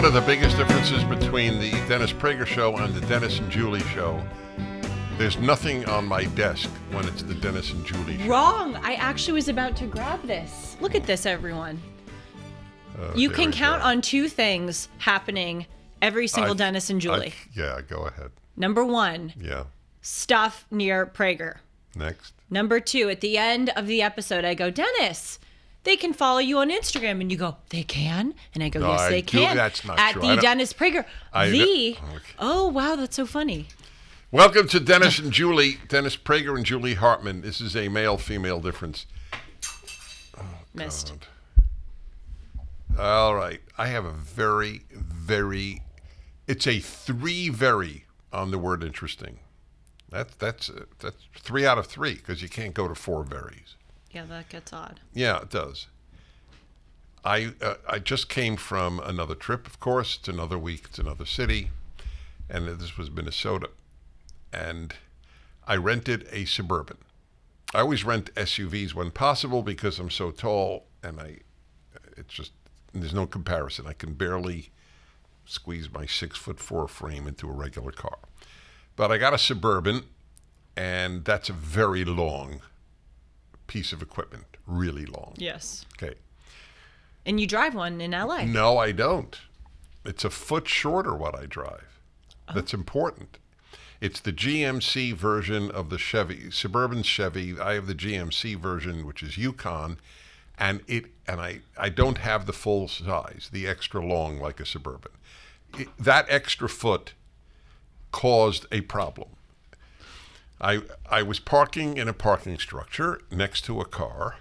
one of the biggest differences between the Dennis Prager Show and the Dennis and Julie Show. There's nothing on my desk when it's the Dennis and Julie Show. Wrong. I actually was about to grab this. Look at this, everyone. You can count on two things happening every single Dennis and Julie. Yeah, go ahead. Number one, stuff near Prager. Next. Number two, at the end of the episode, I go, Dennis, they can follow you on Instagram. And you go, they can? And I go, yes, they can. That's not at true. the Dennis Prager. Oh, wow, that's so funny. Welcome to Dennis and Julie, Dennis Prager and Julie Hartman. This is a male-female difference. Oh, Missed. God. All right. I have a it's a 3 very on the word interesting. That's 3 out of 3 because you can't go to 4 veries. Yeah, that gets odd. Yeah, it does. I just came from another trip, of course. It's another week. It's another city. And this was Minnesota. And I rented a Suburban. I always rent SUVs when possible because I'm so tall and there's no comparison. I can barely squeeze my 6'4" frame into a regular car. But I got a Suburban, and that's a very long piece of equipment, really long. Yes. Okay. And you drive one in LA. No, I don't. It's a foot shorter what I drive. Oh. That's important. It's the GMC version of the Chevy, Suburban Chevy. I have the GMC version, which is Yukon, and I don't have the full size, the extra long like a Suburban. That extra foot caused a problem. I was parking in a parking structure next to a car,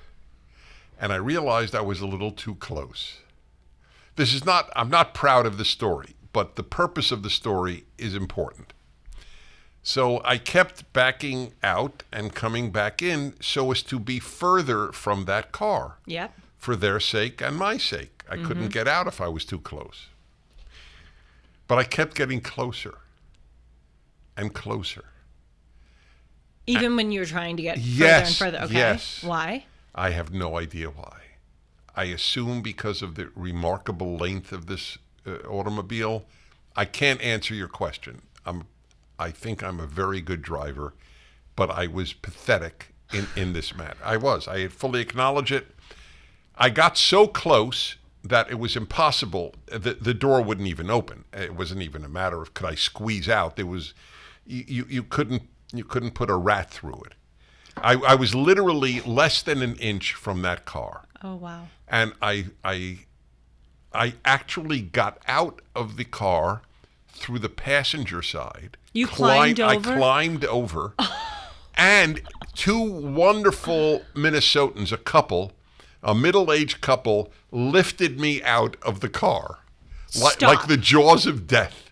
and I realized I was a little too close. I'm not proud of the story, but the purpose of the story is important. So I kept backing out and coming back in so as to be further from that car. Yep. For their sake and my sake. I couldn't get out if I was too close. But I kept getting closer and closer. Even when you were trying to get further and further? Okay. Yes. Why? I have no idea why. I assume because of the remarkable length of this automobile. I can't answer your question. I think I'm a very good driver, but I was pathetic in this matter. I fully acknowledge it. I got so close that it was impossible. The door wouldn't even open. It wasn't even a matter of could I squeeze out. There was, you couldn't put a rat through it. I was literally less than an inch from that car. Oh, wow. And I actually got out of the car through the passenger side. You climbed over? I climbed over. And 2 wonderful Minnesotans, a middle-aged couple, lifted me out of the car. Like the jaws of death.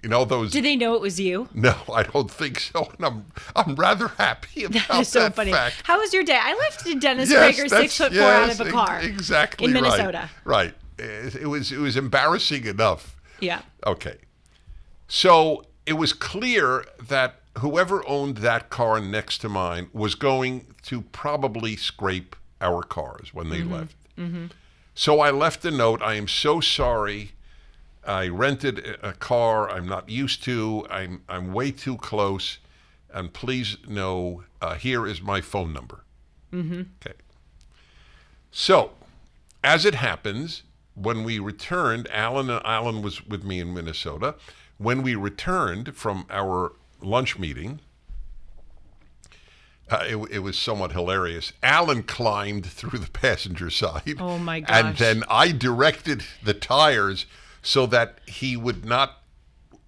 You know those. Did they know it was you? No, I don't think so. And I'm rather happy about that is so that funny. fact. How was your day? I lifted Dennis Prager 6'4" out of a car. Exactly. In Minnesota. Right. It was embarrassing enough. Yeah. Okay. So it was clear that whoever owned that car next to mine was going to probably scrape our cars when they left. Mm-hmm. So I left a note. I am so sorry. I rented a car I'm not used to. I'm way too close. And please know, here is my phone number. Mm-hmm. Okay. So, as it happens, when we returned, Alan was with me in Minnesota. When we returned from our lunch meeting, it was somewhat hilarious. Alan climbed through the passenger side. Oh, my gosh. And then I directed the tires so that he would not,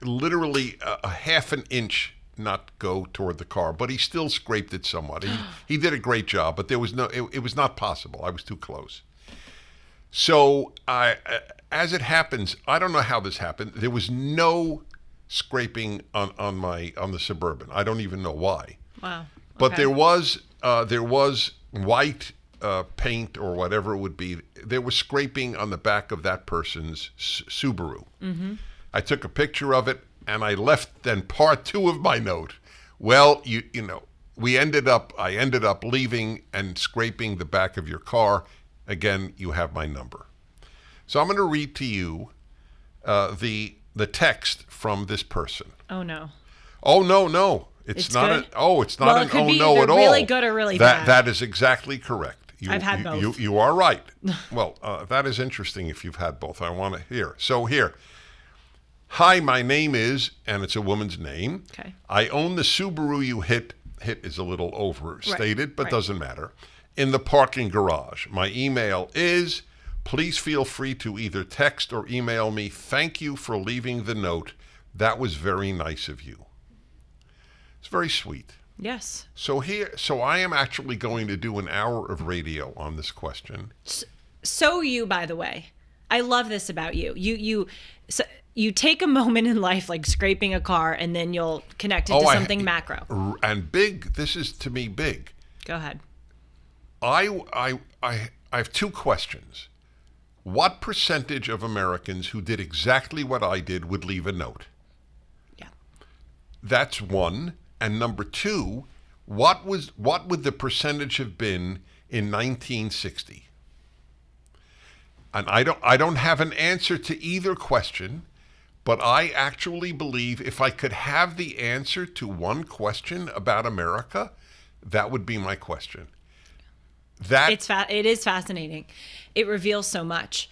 literally a half an inch, not go toward the car. But he still scraped it somewhat. He did a great job, but there was it was not possible. I was too close. So as it happens, I don't know how this happened. There was no scraping on the Suburban. I don't even know why. Wow. But there was white paint or whatever it would be. There was scraping on the back of that person's Subaru. Mm-hmm. I took a picture of it and I left then part 2 of my note. Well, you know, I ended up leaving and scraping the back of your car. Again, you have my number. So I'm going to read to you the text from this person. Oh no. Oh no. It's not good? it's not an oh no at all. Really good or really bad. That is exactly correct. I've had both. You are right. Well, that is interesting if you've had both. I want to hear. So here. Hi, my name is, and it's a woman's name. Okay. I own the Subaru you hit is a little overstated, but doesn't matter, in the parking garage. My email is, please feel free to either text or email me. Thank you for leaving the note. That was very nice of you. It's very sweet. Yes. So I am actually going to do an hour of radio on this question. So you, by the way, I love this about you. You take a moment in life, like scraping a car, and then you'll connect it to something macro. And big. This is to me big. Go ahead. I have two questions. What percentage of Americans who did exactly what I did would leave a note? Yeah. That's one. And number two, what would the percentage have been in 1960? And I don't have an answer to either question, but I actually believe if I could have the answer to one question about America, that would be my question. It is fascinating. It reveals so much.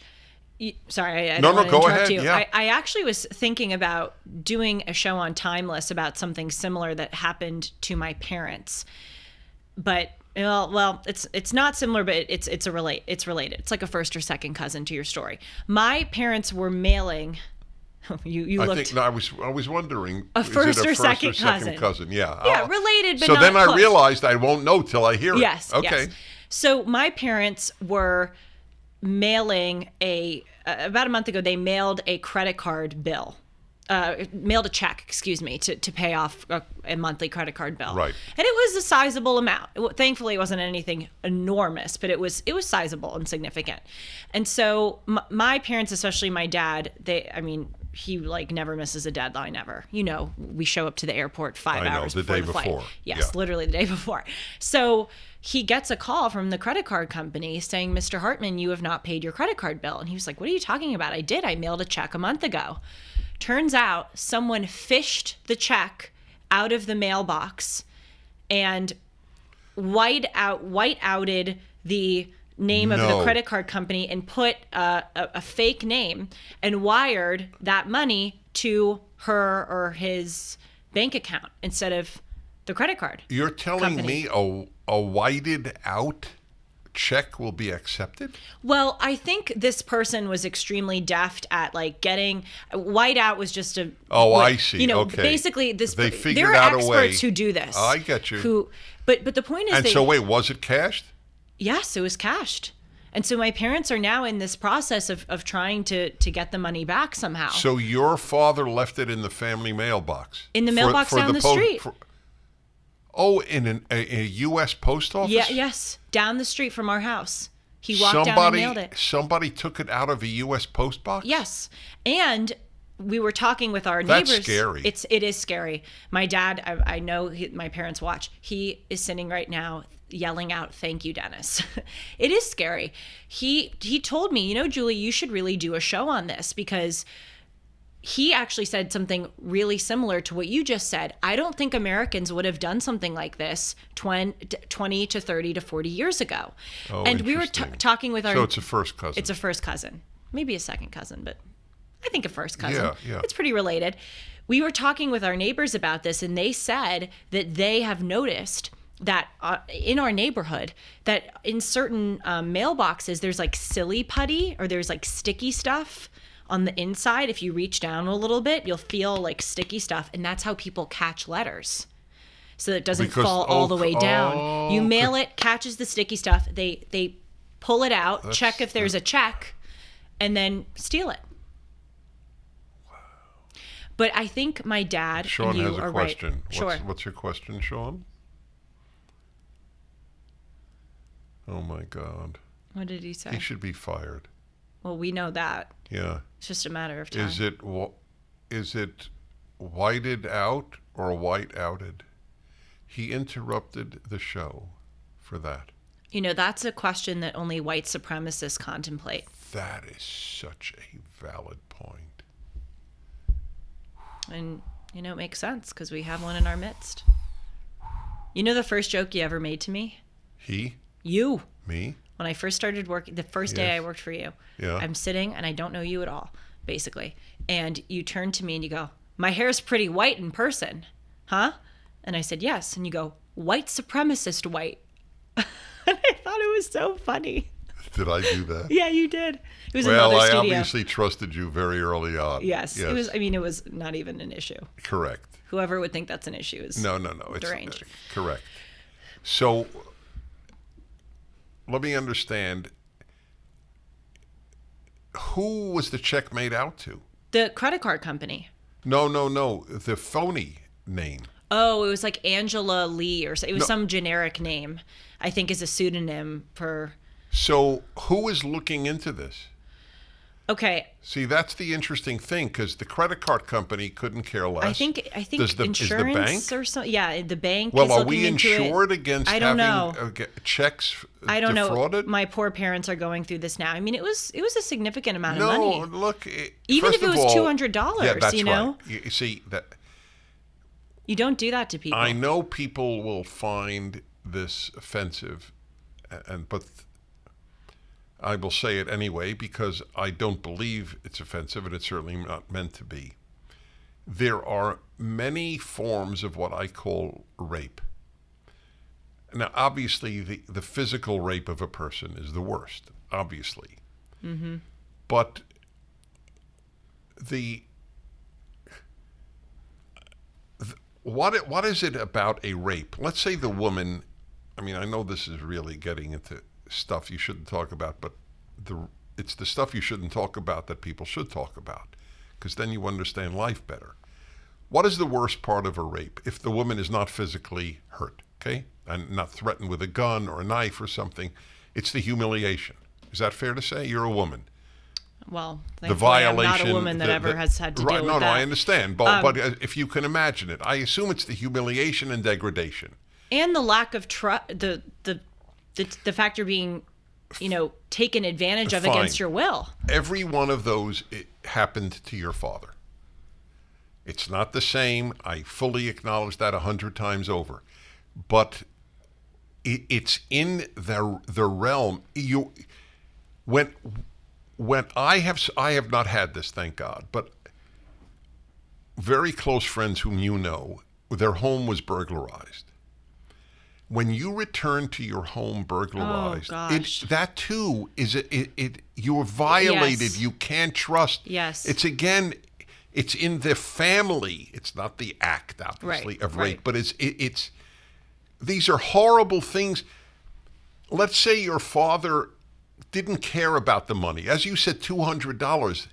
Sorry, I no, don't want to go interrupt ahead. you. Yeah. I actually was thinking about doing a show on Timeless about something similar that happened to my parents, but well, it's not similar, but it's related. It's like a first or second cousin to your story. My parents were mailing. I was wondering. A first or second cousin. Yeah. Yeah, related, but so not then close. I realized I won't know till I hear it. Yes. Okay. Yes. So my parents were mailing about a month ago. They mailed a credit card bill. Mailed a check, to pay off a monthly credit card bill. Right. And it was a sizable amount. Thankfully, it wasn't anything enormous, but it was sizable and significant. And so my parents, especially my dad, he like never misses a deadline ever. We show up to the airport 5 hours before the flight. Yes, yeah. Literally the day before. So he gets a call from the credit card company saying, Mr. Hartman, you have not paid your credit card bill. And he was like, what are you talking about? I did. I mailed a check a month ago. Turns out someone fished the check out of the mailbox and white-outed the name of the credit card company and put a fake name and wired that money to her or his bank account instead of the credit card. You're telling me a whited out check will be accepted? Well, I think this person was extremely deft at like getting white out was just a. I see. Okay. Basically, They figured there are out a experts way. who do this. I get you. But the point is, and so wait, was it cashed? Yes, it was cashed. And so my parents are now in this process of trying to get the money back somehow. So your father left it in the family mailbox? In the mailbox down the street. In a U.S. post office? Yeah, yes. Down the street from our house. He walked down and mailed it. Somebody took it out of a U.S. post box? Yes. And we were talking with our neighbors. That's scary. It is scary. My dad, I know my parents watch. He is sitting right now yelling out, "Thank you, Dennis." It is scary. He told me, Julie, you should really do a show on this because he actually said something really similar to what you just said. I don't think Americans would have done something like this 20 to 30 to 40 years ago. Oh, and we were talking with our... So it's a first cousin. It's a first cousin. Maybe a second cousin, but I think a first cousin. Yeah. It's pretty related. We were talking with our neighbors about this, and they said that they have noticed that in our neighborhood, that in certain mailboxes, there's like silly putty or there's like sticky stuff on the inside. If you reach down a little bit, you'll feel like sticky stuff, and that's how people catch letters, so that it doesn't fall all the way down. You mail it, catches the sticky stuff. They pull it out, check if there's a check, and then steal it. Wow. But I think my dad Sean and you has a are question. Right. Sure. What's your question, Sean? Oh my God. What did he say? He should be fired. Well, we know that. Yeah. It's just a matter of time. Is it whited out or white outed? He interrupted the show for that. That's a question that only white supremacists contemplate. That is such a valid point. And, it makes sense because we have one in our midst. You know the first joke you ever made to me? He? You. Me? When I first started working, the first day I worked for you, Yeah. I'm sitting and I don't know you at all, basically. And you turn to me and you go, "My hair's pretty white in person, huh?" And I said, "Yes." And you go, "White supremacist white." And I thought it was so funny. Did I do that? Yeah, you did. It was Well, another I studio. obviously trusted you very early on. Yes. It was. I mean, it was not even an issue. Correct. Whoever would think that's an issue is No. It's deranged. Correct. So let me understand. Who was the check made out to? The credit card company. No. The phony name. Oh, it was like Angela Lee or so. It was some generic name. I think is a pseudonym for. So who is looking into this? Okay. See, that's the interesting thing because the credit card company couldn't care less. I think Is the insurance bank? or something. Yeah, the bank. Well, is are looking we into insured it. against I don't having know. Checks I don't defrauded? know. My poor parents are going through this now. I mean, it was a significant amount of No, money. look. Even first if it of was all, $200, yeah, that's you know? right. You see that. You don't do that to people. I know people will find this offensive, but I will say it anyway because I don't believe it's offensive, and it's certainly not meant to be. There are many forms of what I call rape. Now, obviously, the physical rape of a person is the worst, obviously. Mm-hmm. But what is it about a rape? Let's say the woman, I mean, I know this is really getting into stuff you shouldn't talk about, but it's the stuff you shouldn't talk about that people should talk about, because then you understand life better. What is the worst part of a rape if the woman is not physically hurt, okay, and not threatened with a gun or a knife or something? It's the humiliation. Is that fair to say? You're a woman. Well, The thankfully, I'm violation. not a woman that ever has had to right, deal with that. No, I understand. But if you can imagine it, I assume it's the humiliation and degradation. And the lack of trust, the fact you're being, taken advantage of Fine. against your will. Every one of those happened to your father. It's not the same. I fully acknowledge that 100 times over. But it's in the realm. When I have not had this, thank God, but very close friends whom you know, their home was burglarized. When you return to your home burglarized, that too is you're violated. Yes. You can't trust. Yes. It's in the family. It's not the act, obviously, of rape, but it's these are horrible things. Let's say your father didn't care about the money. As you said, $200.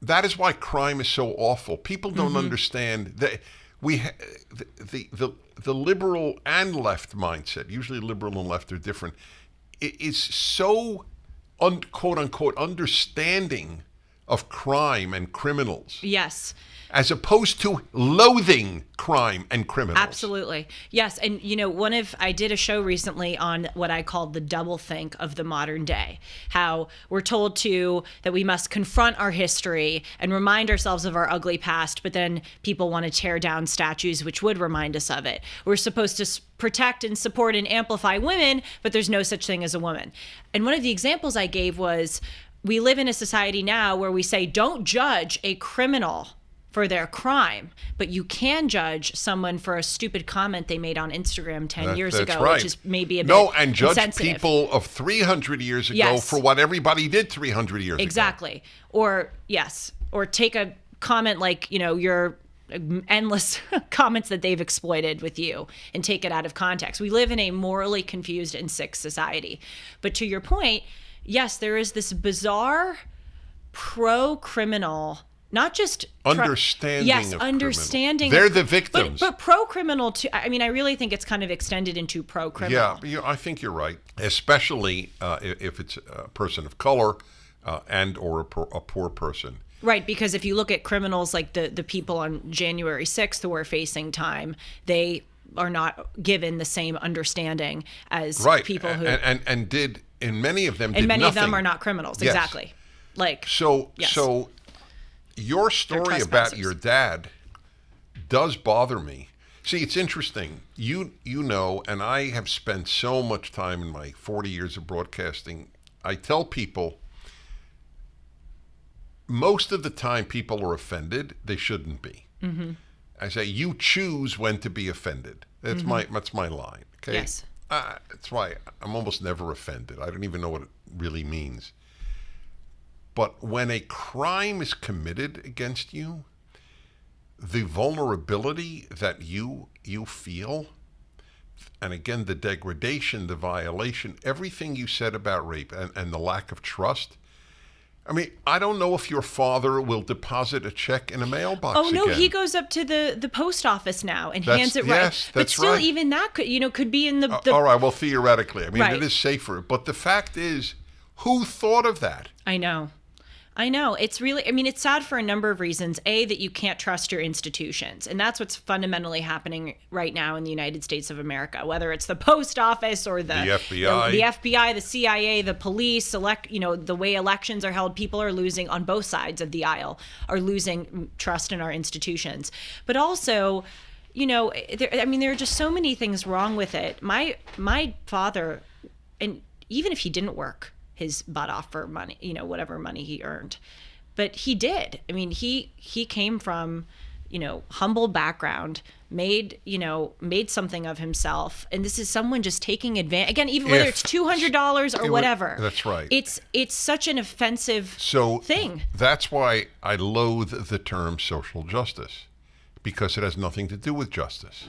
That is why crime is so awful. People don't understand that the liberal and left mindset, usually liberal and left are different, is so quote unquote understanding of crime and criminals. Yes. As opposed to loathing crime and criminals. Absolutely. Yes. And, I did a show recently on what I called the double think of the modern day, how we're told that we must confront our history and remind ourselves of our ugly past, but then people want to tear down statues which would remind us of it. We're supposed to protect and support and amplify women, but there's no such thing as a woman. And one of the examples I gave was, we live in a society now where we say, don't judge a criminal for their crime, but you can judge someone for a stupid comment they made on Instagram 10 years ago, right. which is maybe a bit and judge insensitive. people of 300 years ago Yes. for what everybody did 300 years ago. Exactly. Or take a comment like, your endless comments that they've exploited with you and take it out of context. We live in a morally confused and sick society. But to your point, yes, there is this bizarre pro-criminal, not just understanding of understanding. They're the victims. But pro-criminal too. I mean, I really think it's kind of extended into pro-criminal. Yeah, I think you're right, especially if it's a person of color and or a poor person. Right, because if you look at criminals like the people on January 6th who are facing time, they are not given the same understanding as people who and did, and many of them did and many nothing. of them are not criminals. Yes. Exactly. So Your story trespassers. about your dad does bother me. See, it's interesting. You know, and I have spent so much time in my 40 years of broadcasting. I tell people, most of the time people are offended. They shouldn't be. Mm-hmm. I say, you choose when to be offended. That's my line. Okay. Yes. That's why I'm almost never offended. I don't even know what it really means. But when a crime is committed against you, the vulnerability that you feel, and again, the degradation, the violation, everything you said about rape and the lack of trust. I mean, I don't know if your father will deposit a check in a mailbox Oh, no, again. he goes up to the post office now and That's- hands it yes, right. But that's still, right. even that could be in the All right, well, theoretically. I mean, Right. it is safer. But the fact is, who thought of that? I know. It's really, I mean, it's sad for a number of reasons. A, that you can't trust your institutions. And that's what's fundamentally happening right now in the United States of America, whether it's the post office or the FBI. the FBI, the CIA, the police, the way elections are held. People are losing on both sides of the aisle, are losing trust in our institutions. But also, there are just so many things wrong with it. My father, and even if he didn't work his butt off for money, whatever money he earned, but he did. I mean, he came from, humble background, made something of himself. And this is someone just taking advantage, again, even whether it's $200 or whatever. That's right. It's such an offensive thing. That's why I loathe the term social justice, because it has nothing to do with justice.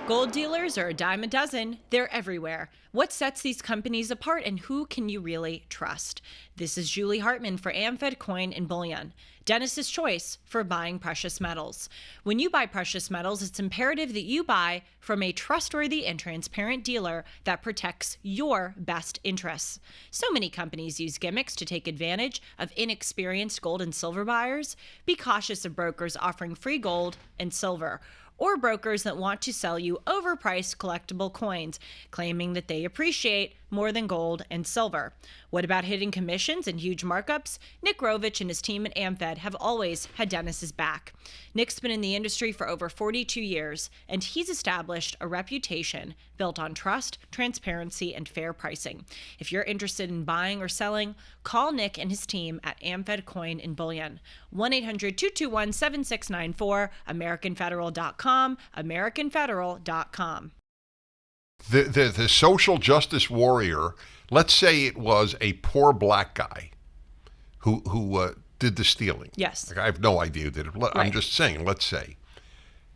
Gold dealers are a dime a dozen. They're everywhere. What sets these companies apart, and who can you really trust? This is Julie Hartman for AmFed Coin and Bullion, Dennis's choice for buying precious metals. When you buy precious metals, it's imperative that you buy from a trustworthy and transparent dealer that protects your best interests. So many companies use gimmicks to take advantage of inexperienced gold and silver buyers. Be cautious of brokers offering free gold and silver, or brokers that want to sell you overpriced collectible coins, claiming that they appreciate more than gold and silver. What about hidden commissions and huge markups? Nick Rovich and his team at AmFed have always had Dennis's back. Nick's been in the industry for over 42 years, and he's established a reputation built on trust, transparency, and fair pricing. If you're interested in buying or selling, call Nick and his team at AmFed Coin and Bullion. 1-800-221-7694, AmericanFederal.com, AmericanFederal.com. The social justice warrior, let's say it was a poor black guy who did the stealing. Yes. Like, I have no idea who did it. I'm Right. just saying, let's say.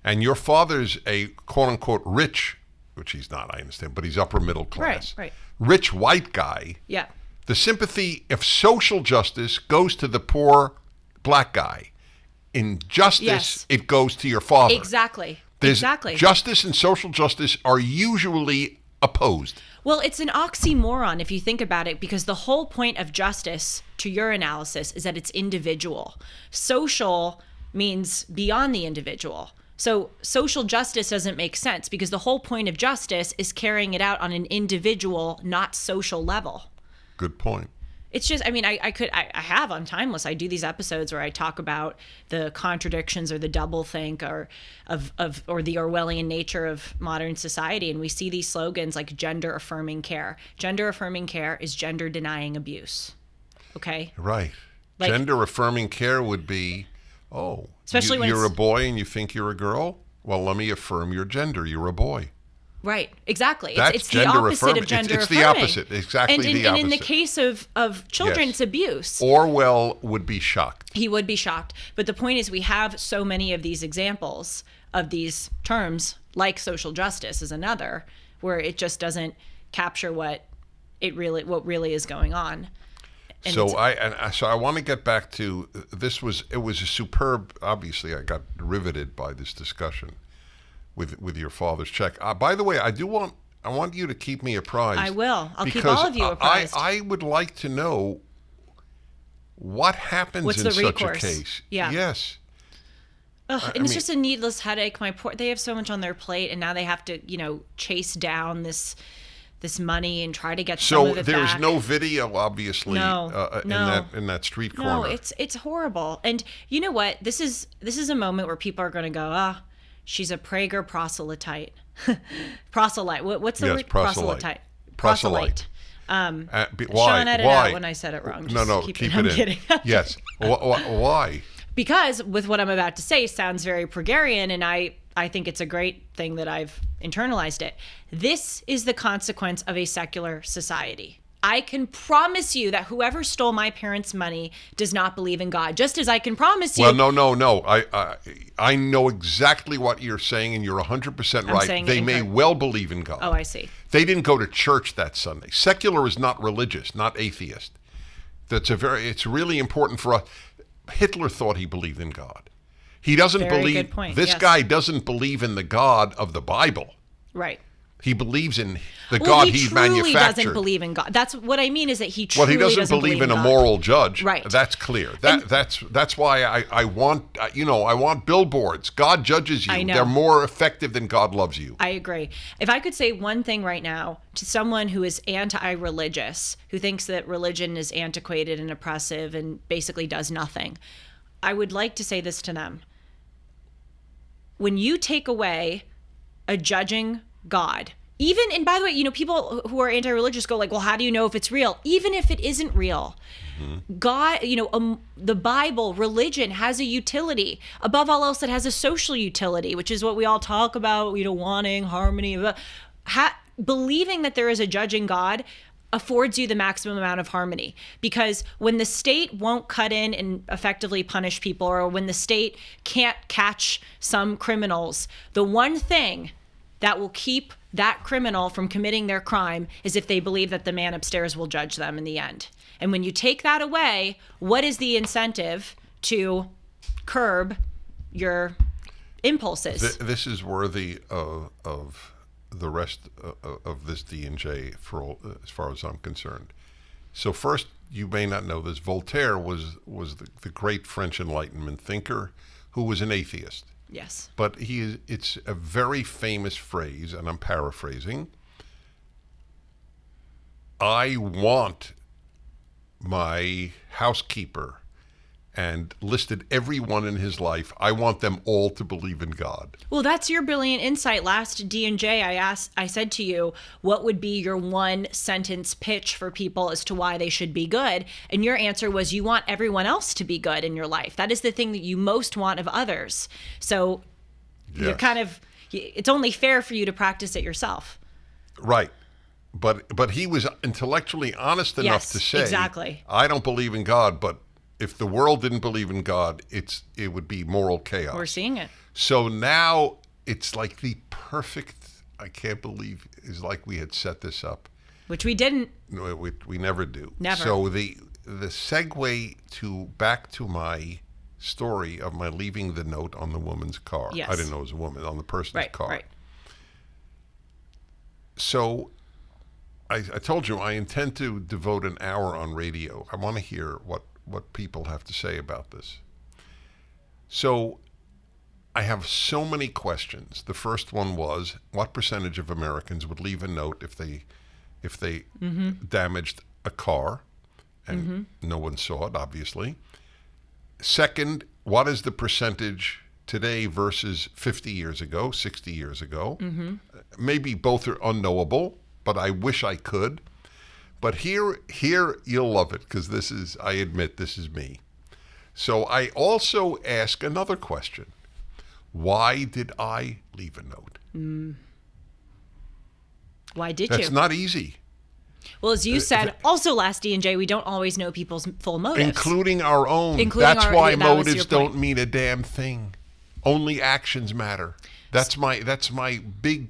And your father's a quote-unquote rich, which he's not, I understand, but he's upper middle class. Right. Rich white guy. Yeah. The sympathy, if social justice goes to the poor black guy, in justice, Yes. it goes to your father. Exactly. Exactly. Justice and social justice are usually opposed. Well, it's an oxymoron if you think about it, because the whole point of justice, to your analysis, is that it's individual. Social means beyond the individual. So social justice doesn't make sense, because the whole point of justice is carrying it out on an individual, not social level. Good point. It's just, I mean, I have on Timeless, I do these episodes where I talk about the contradictions or the doublethink or the Orwellian nature of modern society. And we see these slogans like gender affirming care. Gender affirming care is gender denying abuse. Okay. Right. Like, gender affirming care would be, especially when you're a boy and you think you're a girl? Well, let me affirm your gender. You're a boy. Right, exactly. That's it's the opposite of gender It's affirming. the opposite, exactly the opposite. And in the case of children, Yes. it's abuse. Orwell would be shocked. He would be shocked. But the point is, we have so many of these examples of these terms, like social justice is another, where it just doesn't capture what really is going on. And So I want to get back to this. It was a superb. Obviously, I got riveted by this discussion with your father's check. By the way, I want you to keep me apprised. I will. I'll keep all of you apprised. I would like to know what happens What's in the such recourse? a case. Yeah. Yes. And it's just a needless headache. They have so much on their plate, and now they have to, chase down this this money and try to get some of So it there's back. no video, obviously, No. in that street No, corner. it's horrible. And you know what? This is a moment where people are going to go, she's a Prager proselyte. Proselyte. What's the Yes, word? proselyte. Proselyte. Why? Sean, edit Why? out when I said it wrong. No, Just keep I'm it in. kidding. Yes. Why? Because with what I'm about to say sounds very Pregarian, and I think it's a great thing that I've internalized it. This is the consequence of a secular society. I can promise you that whoever stole my parents' money does not believe in God. Just as I can promise you. Well, no. I know exactly what you're saying, and you're 100% right. saying They may incorrect. well believe in God. Oh, I see. They didn't go to church that Sunday. Secular is not religious, not atheist. It's really important for us. Hitler thought he believed in God. He doesn't Very believe. good point, This yes. guy doesn't believe in the God of the Bible. Right. He believes in the Well, God he he truly manufactured. doesn't believe in God. That's what I mean is that he Well, truly he doesn't believe in a God. moral judge. Right. That's clear. That's why I want I want billboards. God judges you. I know. They're more effective than God loves you. I agree. If I could say one thing right now to someone who is anti-religious, who thinks that religion is antiquated and oppressive and basically does nothing, I would like to say this to them. When you take away a judging God, and by the way, people who are anti-religious go like, well, how do you know if it's real? Even if it isn't real, God, the Bible, religion has a utility. Above all else, it has a social utility, which is what we all talk about, wanting harmony. Believing that there is a judging God affords you the maximum amount of harmony, because when the state won't cut in and effectively punish people, or when the state can't catch some criminals, the one thing that will keep that criminal from committing their crime is if they believe that the man upstairs will judge them in the end. And when you take that away, what is the incentive to curb your impulses? This is worthy of the rest of this D&J as far as I'm concerned. So first, you may not know this, Voltaire was the great French Enlightenment thinker who was an atheist. Yes. But it's a very famous phrase, and I'm paraphrasing. I want my housekeeper, and listed everyone in his life. I want them all to believe in God. Well, that's your brilliant insight. Last D&J, I said to you, what would be your one sentence pitch for people as to why they should be good? And your answer was you want everyone else to be good in your life. That is the thing that you most want of others. So you're it's only fair for you to practice it yourself. Right. But he was intellectually honest enough Yes, to say, exactly. I don't believe in God, but if the world didn't believe in God, it would be moral chaos. We're seeing it. So now it's like the perfect, I can't believe, is like we had set this up. Which we didn't. No, we never do. Never. So the segue back to my story of my leaving the note on the woman's car. Yes. I didn't know it was a woman, on the person's car. Right. So I told you I intend to devote an hour on radio. I want to hear what people have to say about this. So I have so many questions. The first one was, what percentage of Americans would leave a note if they damaged a car and no one saw it, obviously? Second, what is the percentage today versus 50 years ago, 60 years ago? Maybe both are unknowable, but I wish I could. But here you'll love it, because I admit this is me. So I also ask another question. Why did I leave a note? Why did you? That's not easy. Well, as you said, also last D&J, we don't always know people's full motives. Including our own. That's why motives don't mean a damn thing. Only actions matter. That's my big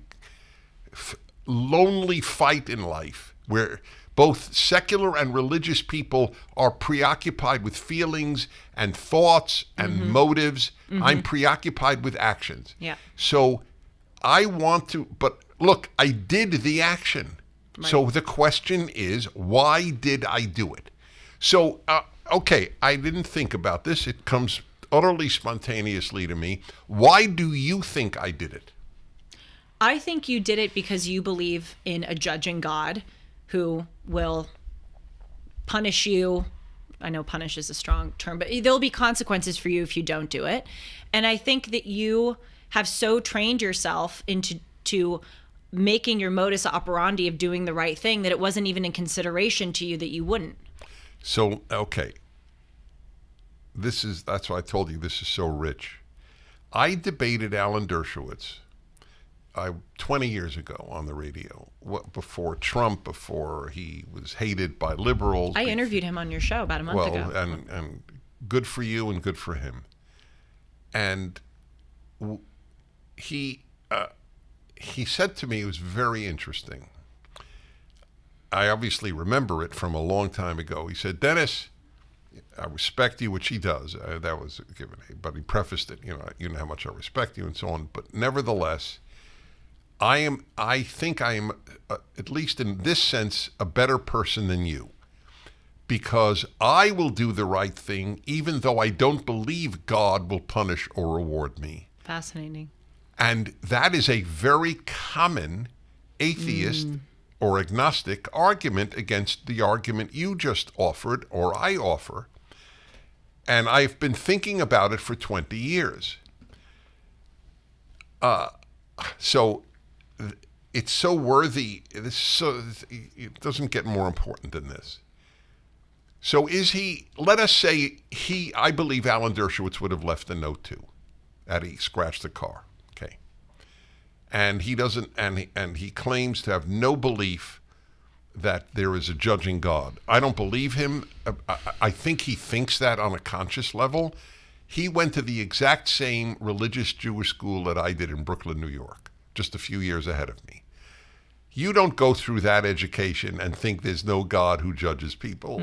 lonely fight in life, where both secular and religious people are preoccupied with feelings and thoughts and motives. I'm preoccupied with actions. Yeah. So I want to, but look, I did the action. Right. So the question is, why did I do it? So, okay, I didn't think about this. It comes utterly spontaneously to me. Why do you think I did it? I think you did it because you believe in a judging God who will punish you. I know punish is a strong term, but there'll be consequences for you if you don't do it. And I think that you have so trained yourself into making your modus operandi of doing the right thing that it wasn't even in consideration to you that you wouldn't. So, okay. That's why I told you this is so rich. I debated Alan Dershowitz 20 years ago on the radio, before Trump, before he was hated by liberals. I interviewed him on your show about a month ago. And good for you and good for him. And he said to me, it was very interesting. I obviously remember it from a long time ago. He said, "Dennis, I respect you," which he does. That was given, but he prefaced it, you know how much I respect you and so on. But nevertheless, I think I am, at least in this sense, a better person than you, because I will do the right thing even though I don't believe God will punish or reward me. Fascinating. And that is a very common atheist or agnostic argument against the argument you just offered or I offer. And I've been thinking about it for 20 years. So it's so worthy. It doesn't get more important than this. So let us say I believe Alan Dershowitz would have left a note too, that he scratched the car. Okay. And he doesn't, and he claims to have no belief that there is a judging God. I don't believe him. I think he thinks that on a conscious level. He went to the exact same religious Jewish school that I did in Brooklyn, New York, just a few years ahead of me. You don't go through that education and think there's no God who judges people,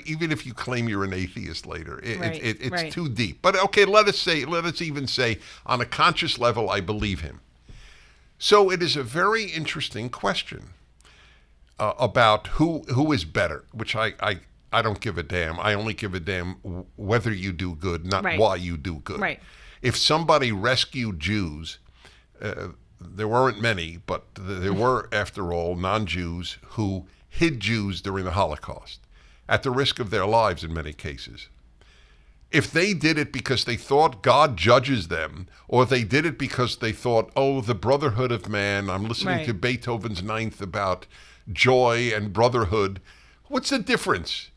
even if you claim you're an atheist later. It's too deep. But okay, let us even say on a conscious level, I believe him. So it is a very interesting question about who is better, which I don't give a damn. I only give a damn whether you do good, not why you do good. Right. If somebody rescued Jews, there weren't many, but there were, after all, non-Jews who hid Jews during the Holocaust, at the risk of their lives in many cases. If they did it because they thought God judges them, or they did it because they thought, oh, the brotherhood of man, I'm listening to Beethoven's Ninth about joy and brotherhood, what's the difference?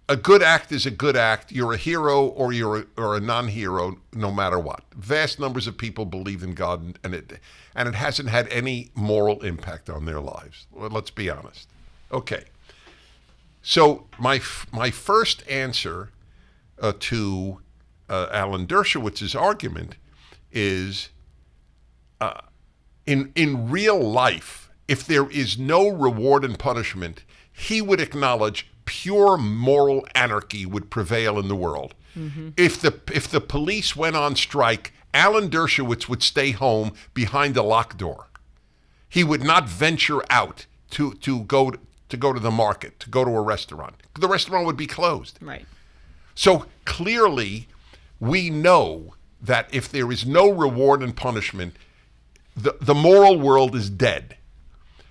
A good act is a good act. You're a hero or you're a non-hero, no matter what. Vast numbers of people believe in God, and it hasn't had any moral impact on their lives. Well, let's be honest. Okay. So my first answer to Alan Dershowitz's argument is, in real life, if there is no reward and punishment, he would acknowledge pure moral anarchy would prevail in the world. Mm-hmm. If the police went on strike, Alan Dershowitz would stay home behind a locked door. He would not venture out to go to the market, to go to a restaurant. The restaurant would be closed. Right. So clearly, we know that if there is no reward and punishment, the moral world is dead.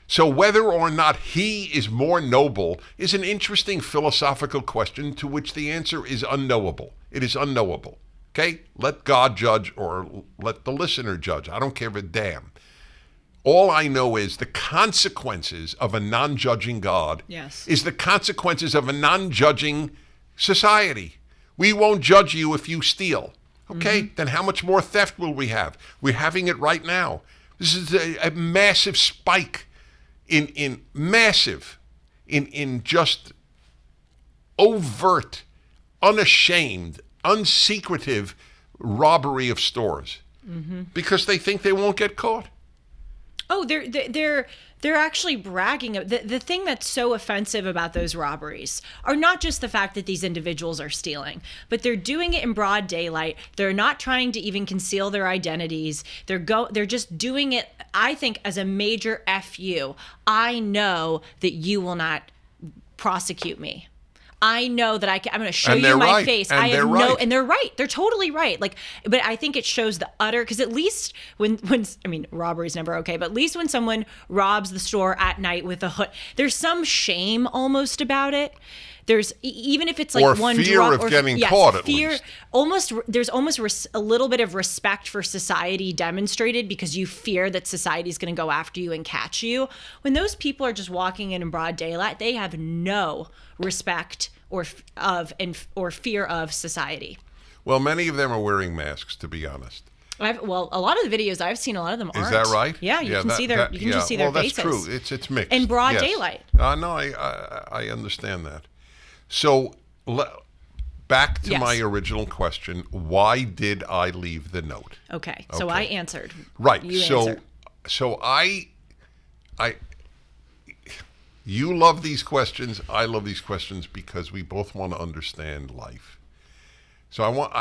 So whether or not he is more noble is an interesting philosophical question to which the answer is unknowable. It is unknowable. Okay? Let God judge or let the listener judge. I don't care a damn. All I know is the consequences of a non-judging God is the consequences of a non-judging society. We won't judge you if you steal. Okay? Then how much more theft will we have? We're having it right now. This is a massive spike in just overt, unashamed, unsecretive robbery of stores because they think they won't get caught. Oh, they're actually bragging. The thing that's so offensive about those robberies are not just the fact that these individuals are stealing, but they're doing it in broad daylight. They're not trying to even conceal their identities. They're just doing it, I think, as a major FU. I know that you will not prosecute me. I know that I'm going to show And you they're my right. face. And I have they're no, right. and they're right. They're totally right. Like, but I think it shows the utter, because at least when I mean, robbery's never okay, but at least when someone robs the store at night with a hood, there's some shame almost about it. There's even if it's like or one fear drop of or getting caught at fear, least. there's almost a little bit of respect for society demonstrated because you fear that society is going to go after you and catch you. When those people are just walking in broad daylight, they have no respect or fear of society. Well, many of them are wearing masks, to be honest. A lot of the videos I've seen, a lot of them aren't. Is that right? Yeah, you can see their, you can just see their faces. Well, that's true. It's mixed. In broad yes. daylight. No, I understand that. So, back to Yes. my original question: why did I leave the note? Okay, so I answered. Right. You So, answer. so you love these questions. I love these questions because we both want to understand life. So I want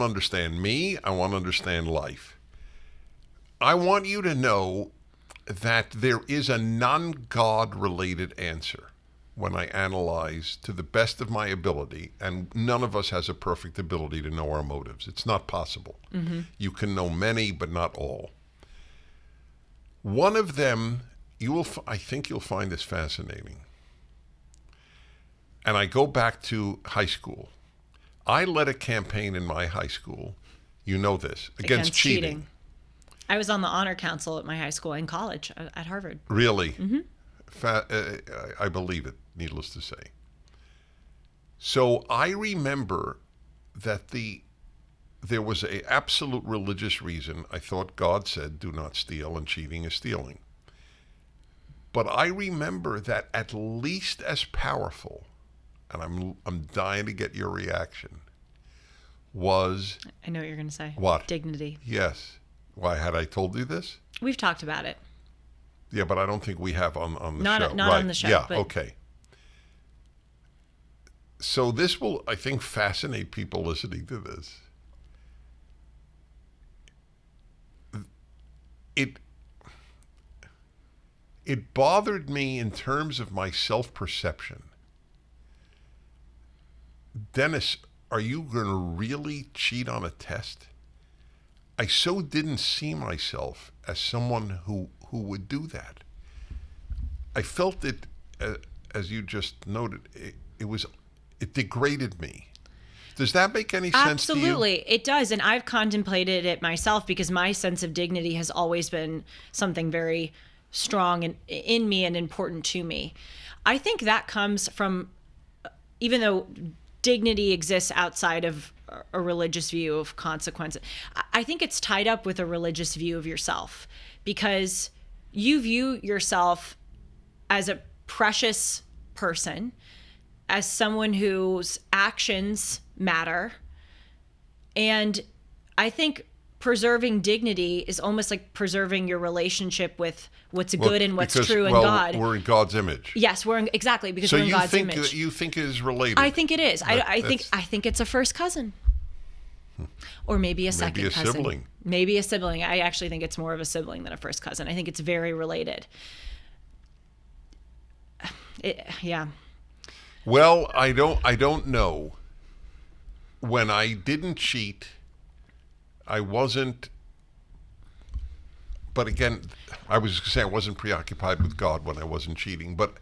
to understand me. I want to understand life. I want you to know that there is a non-God related answer when I analyze to the best of my ability, and none of us has a perfect ability to know our motives. It's not possible. Mm-hmm. You can know many, but not all. One of them, I think you'll find this fascinating. And I go back to high school. I led a campaign in my high school, you know this, against cheating. I was on the honor council at my high school and college at Harvard. Really? Mm-hmm. I believe it, needless to say. So I remember that there was an absolute religious reason. I thought God said, do not steal, and cheating is stealing. But I remember that at least as powerful, and I'm dying to get your reaction, was... I know what you're going to say. What? Dignity. Yes. Why, had I told you this? We've talked about it. Yeah, but I don't think we have on the show. Not right. on the show. Yeah, but... okay. So this will, I think, fascinate people listening to this. It bothered me in terms of my self-perception. Dennis, are you going to really cheat on a test? I so didn't see myself as someone who would do that. I felt it, as you just noted, it degraded me. Does that make any sense to you? Absolutely, it does. And I've contemplated it myself because my sense of dignity has always been something very strong in me and important to me. I think that comes from, even though dignity exists outside of a religious view of consequences, I think it's tied up with a religious view of yourself, because you view yourself as a precious person, as someone whose actions matter. And I think preserving dignity is almost like preserving your relationship with what's good and what's true in God. We're in God's image. Yes, exactly, because we're in God's image. So you think it is related? I think it is. I think it's a first cousin. Or maybe a second cousin. Maybe a sibling. Maybe a sibling. I actually think it's more of a sibling than a first cousin. I think it's very related. Yeah. Well, I don't know. When I didn't cheat, I wasn't. But again, I was going to say I wasn't preoccupied with God when I wasn't cheating. But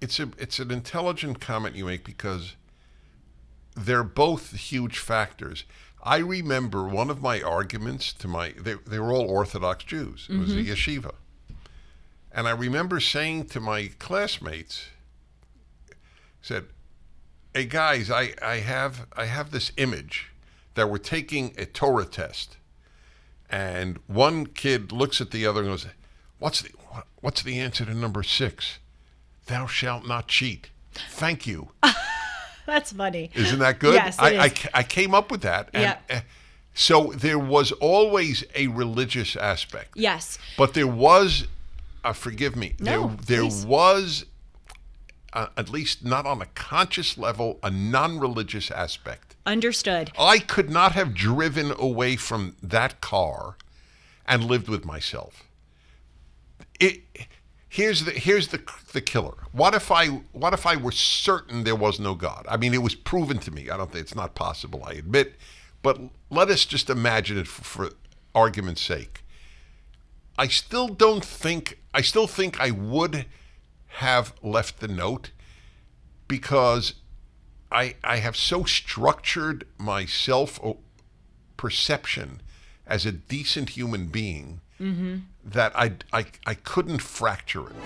it's an intelligent comment you make, because they're both huge factors. I remember one of my arguments to they were all Orthodox Jews. It was a yeshiva. And I remember saying to my classmates, said, hey guys, I have this image that we're taking a Torah test. And one kid looks at the other and goes, what's the answer to number 6? Thou shalt not cheat. Thank you. That's funny. Isn't that good? Yes, it is. I came up with that. And, so there was always a religious aspect. Yes. But there was, forgive me, No, there please. was, at least not on a conscious level, a non-religious aspect. Understood. I could not have driven away from that car and lived with myself. here's the killer. What if I were certain there was no God? I mean, it was proven to me. I don't think it's not possible, I admit, but let us just imagine it for argument's sake. I still think I would have left the note, because I have so structured my self-perception as a decent human being that I couldn't fracture it.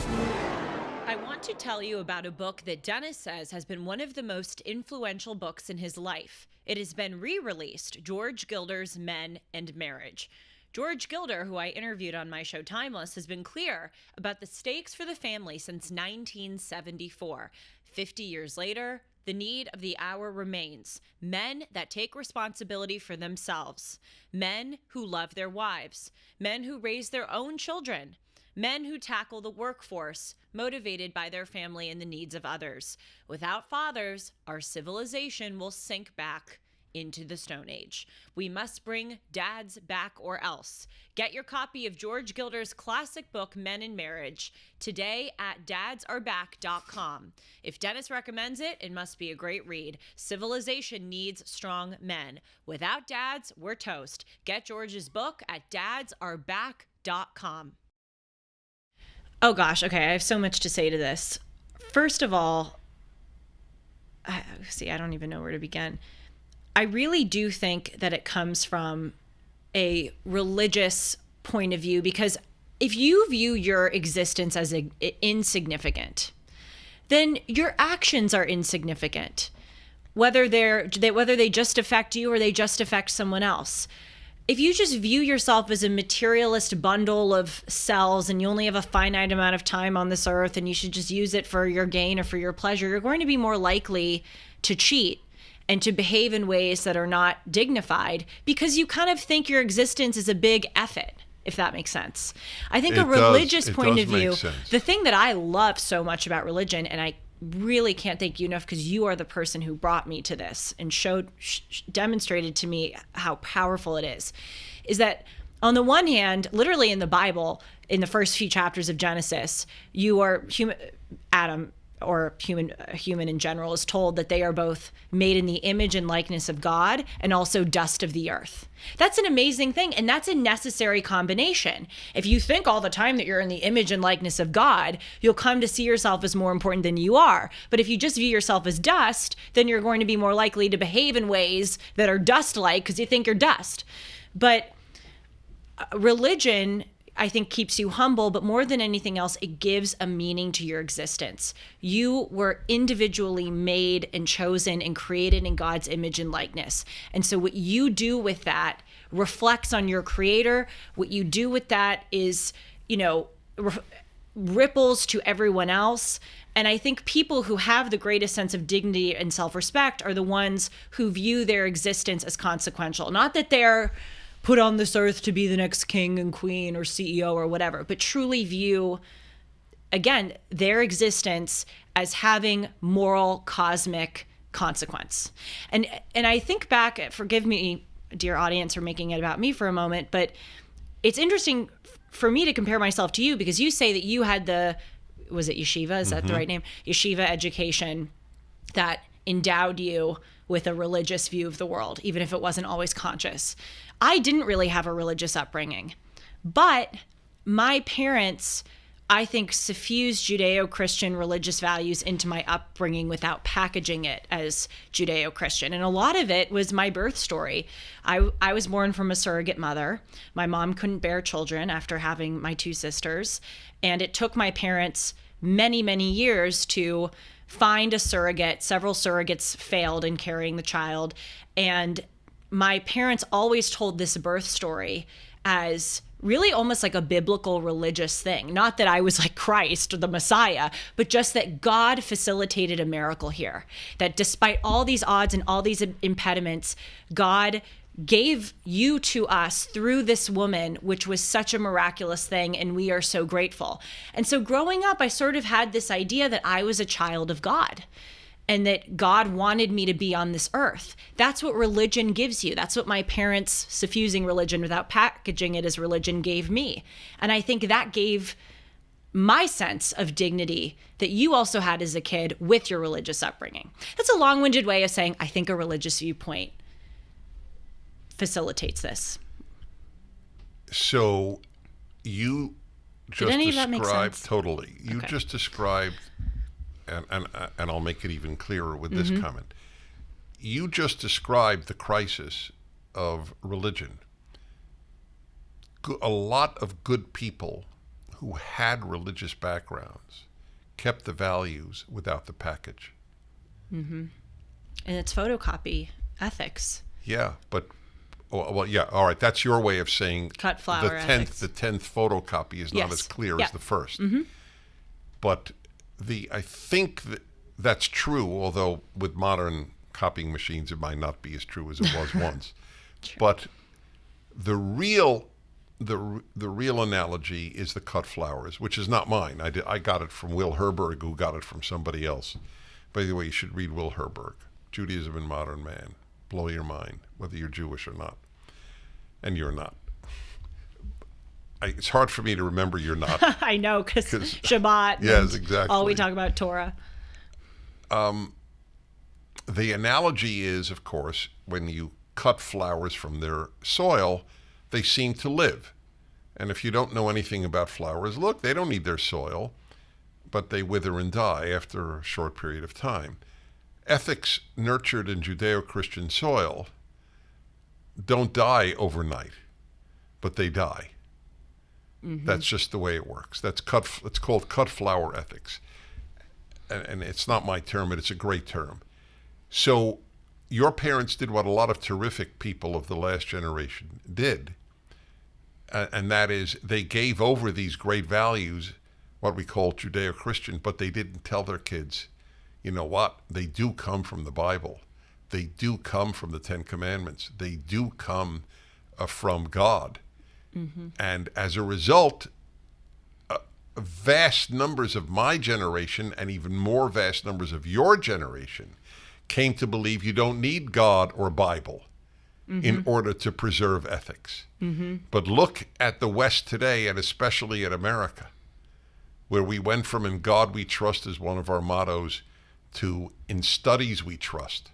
I want to tell you about a book that Dennis says has been one of the most influential books in his life. It has been re-released, George Gilder's Men and Marriage. George Gilder, who I interviewed on my show Timeless, has been clear about the stakes for the family since 1974. 50 years later, the need of the hour remains. Men that take responsibility for themselves. Men who love their wives. Men who raise their own children. Men who tackle the workforce, motivated by their family and the needs of others. Without fathers, our civilization will sink back into the Stone Age. We must bring dads back or else. Get your copy of George Gilder's classic book, Men and Marriage, today at dadsareback.com. If Dennis recommends it, it must be a great read. Civilization needs strong men. Without dads, we're toast. Get George's book at dadsareback.com. Oh gosh, okay, I have so much to say to this. First of all, I don't even know where to begin. I really do think that it comes from a religious point of view, because if you view your existence as insignificant, then your actions are insignificant, whether they just affect you or they just affect someone else. If you just view yourself as a materialist bundle of cells and you only have a finite amount of time on this earth and you should just use it for your gain or for your pleasure, you're going to be more likely to cheat and to behave in ways that are not dignified, because you kind of think your existence is a big effort, if that makes sense. I think a religious point of view, the thing that I love so much about religion, and I really can't thank you enough because you are the person who brought me to this and demonstrated to me how powerful it is that on the one hand, literally in the Bible, in the first few chapters of Genesis, you are Adam, or human in general, is told that they are both made in the image and likeness of God and also dust of the earth. That's an amazing thing, and that's a necessary combination. If you think all the time that you're in the image and likeness of God, you'll come to see yourself as more important than you are. But if you just view yourself as dust, then you're going to be more likely to behave in ways that are dust-like because you think you're dust. But religion, I think, keeps you humble, but more than anything else, it gives a meaning to your existence. You were individually made and chosen and created in God's image and likeness. And so what you do with that reflects on your creator. What you do with that is, ripples to everyone else. And I think people who have the greatest sense of dignity and self-respect are the ones who view their existence as consequential. Not that they're put on this earth to be the next king and queen or CEO or whatever, but truly view, again, their existence as having moral, cosmic consequence. And I think back, forgive me, dear audience, for making it about me for a moment, but it's interesting for me to compare myself to you, because you say that you had was it yeshiva? Is that the right name? Yeshiva education that endowed you with a religious view of the world, even if it wasn't always conscious. I didn't really have a religious upbringing, but my parents, I think, suffused Judeo-Christian religious values into my upbringing without packaging it as Judeo-Christian. And a lot of it was my birth story. I was born from a surrogate mother. My mom couldn't bear children after having my two sisters. And it took my parents many, many years to find a surrogate. Several surrogates failed in carrying the child. And my parents always told this birth story as really almost like a biblical religious thing. Not that I was like Christ or the Messiah, but just that God facilitated a miracle here. That despite all these odds and all these impediments, God gave you to us through this woman, which was such a miraculous thing, and we are so grateful. And so growing up, I sort of had this idea that I was a child of God and that God wanted me to be on this earth. That's what religion gives you. That's what my parents, suffusing religion without packaging it as religion, gave me. And I think that gave my sense of dignity that you also had as a kid with your religious upbringing. That's a long-winded way of saying I think a religious viewpoint facilitates this. So you just any of that make described sense? totally. You Okay. just described, and I'll make it even clearer with this comment. You just described the crisis of religion. A lot of good people who had religious backgrounds kept the values without the package. And it's photocopy ethics. Yeah, but well, yeah, all right. That's your way of saying Cut flower the ethics. tenth photocopy is not Yes. as clear Yeah. as the first. But I think that's true. Although with modern copying machines, it might not be as true as it was once. But the real analogy is the cut flowers, which is not mine. I got it from Will Herberg, who got it from somebody else. By the way, you should read Will Herberg, Judaism and Modern Man. Blow your mind, whether you're Jewish or not. And you're not. It's hard for me to remember you're not. I know, because Shabbat. Yes, and exactly. All we talk about Torah. The analogy is, of course, when you cut flowers from their soil, they seem to live. And if you don't know anything about flowers, look, they don't need their soil, but they wither and die after a short period of time. Ethics nurtured in Judeo-Christian soil don't die overnight, but they die. That's just the way it works. It's called cut flower ethics. And it's not my term, but it's a great term. So your parents did what a lot of terrific people of the last generation did. And that is they gave over these great values, what we call Judeo-Christian, but they didn't tell their kids, you know what? They do come from the Bible. They do come from the Ten Commandments. They do come from God. And as a result, vast numbers of my generation and even more vast numbers of your generation came to believe you don't need God or Bible in order to preserve ethics. But look at the West today, and especially at America, where we went from "in God we trust" as one of our mottos to "in studies we trust,"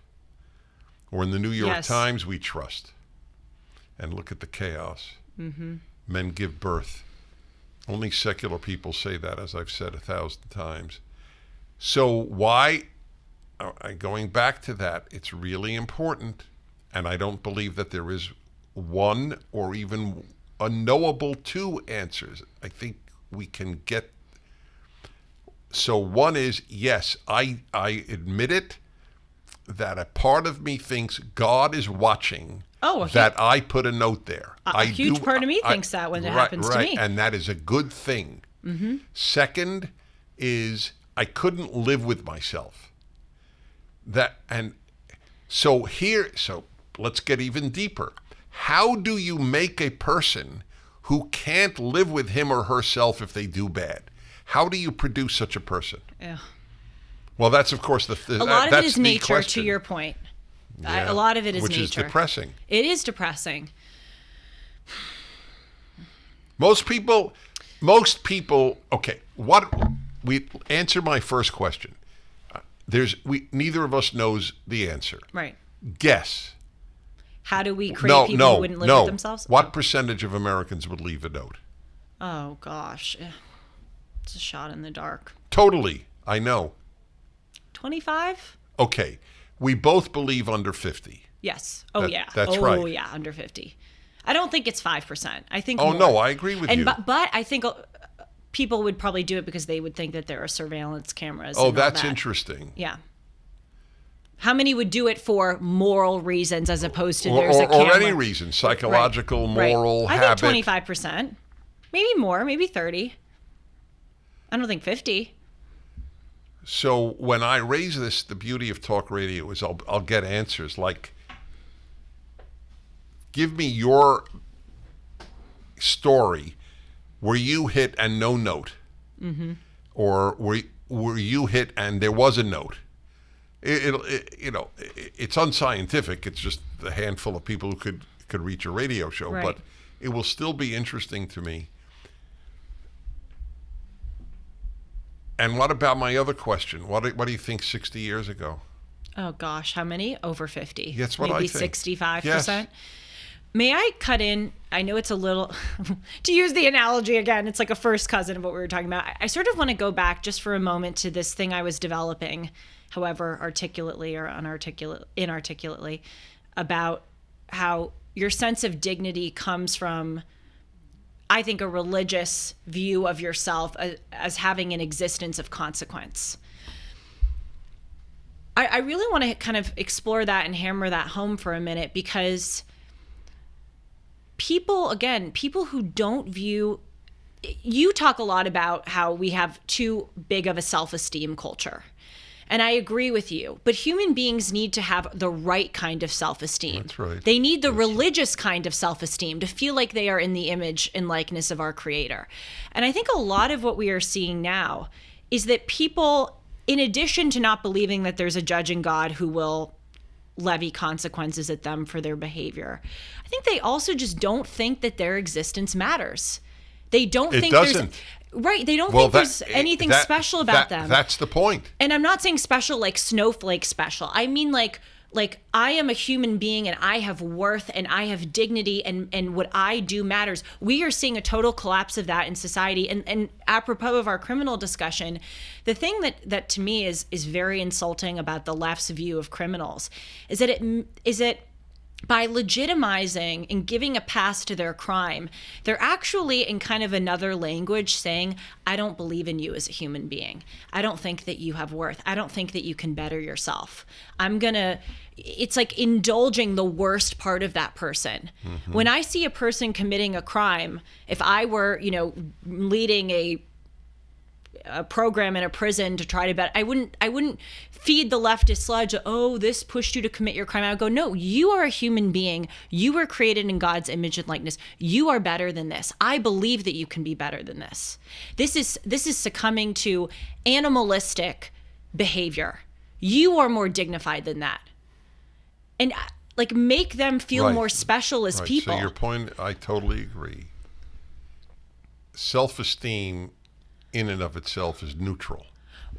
or in the New York Yes. Times we trust. And look at the chaos. Men give birth. Only secular people say that, as I've said 1,000 times. So why, going back to that, it's really important, and I don't believe that there is one or even a knowable two answers. I think we can get. So one is, yes, I admit it, that a part of me thinks God is watching. That I put a note there. A huge part of me thinks that when it happens to me. And that is a good thing. Second is I couldn't live with myself. So let's get even deeper. How do you make a person who can't live with him or herself if they do bad? How do you produce such a person? Yeah. Well, that's of course A lot of it is nature, question. to your point. Yeah, A lot of it is which nature. Which is depressing. It is depressing. Most people, okay, answer my first question. Neither of us knows the answer. Right. Guess. How do we create people who wouldn't live with themselves? What percentage of Americans would leave a note? Oh, gosh. It's a shot in the dark. Totally. I know. 25? Okay. We both believe under 50. Yes. That's right. Oh, yeah, under 50. I don't think it's 5%. I think Oh, more. no, I agree with you. But I think people would probably do it because they would think that there are surveillance cameras. Oh, and all that's that. interesting. Yeah. How many would do it for moral reasons as opposed to there's a camera? Or any reason, psychological, moral, I habit. think 25%. Maybe more, maybe 30. I don't think 50. So when I raise this, the beauty of talk radio is I'll get answers like, give me your story where you hit and no note, or where you hit and there was a note. It's unscientific. It's just a handful of people who could reach a radio show, Right. but it will still be interesting to me. And what about my other question? What do you think 60 years ago? Oh gosh, how many? Over 50. That's what Maybe I think. 65%. Yes. May I cut in? I know it's a little, to use the analogy again, it's like a first cousin of what we were talking about. I sort of want to go back just for a moment to this thing I was developing, however articulately or inarticulately, about how your sense of dignity comes from, I think, a religious view of yourself as having an existence of consequence. I really want to kind of explore that and hammer that home for a minute, because people who don't view, you talk a lot about how we have too big of a self-esteem culture. And I agree with you, but human beings need to have the right kind of self-esteem. That's right. They need the religious kind of self-esteem to feel like they are in the image and likeness of our Creator. And I think a lot of what we are seeing now is that people, in addition to not believing that there's a judging God who will levy consequences at them for their behavior, I think they also just don't think that their existence matters. They don't think doesn't. Right. They don't think there's anything special about them. That's the point. And I'm not saying special like snowflake special. I mean like I am a human being and I have worth and I have dignity and what I do matters. We are seeing a total collapse of that in society. And apropos of our criminal discussion, the thing that to me is very insulting about the left's view of criminals is that by legitimizing and giving a pass to their crime, they're actually in kind of another language saying, I don't believe in you as a human being. I don't think that you have worth. I don't think that you can better yourself. It's like indulging the worst part of that person. Mm-hmm. When I see a person committing a crime, if I were, leading a program in a prison to try to better, I wouldn't feed the leftist sludge, oh, this pushed you to commit your crime. I would go, no, you are a human being. You were created in God's image and likeness. You are better than this. I believe that you can be better than this. This is succumbing to animalistic behavior. You are more dignified than that. And make them feel more special as people. So your point, I totally agree. Self-esteem in and of itself is neutral.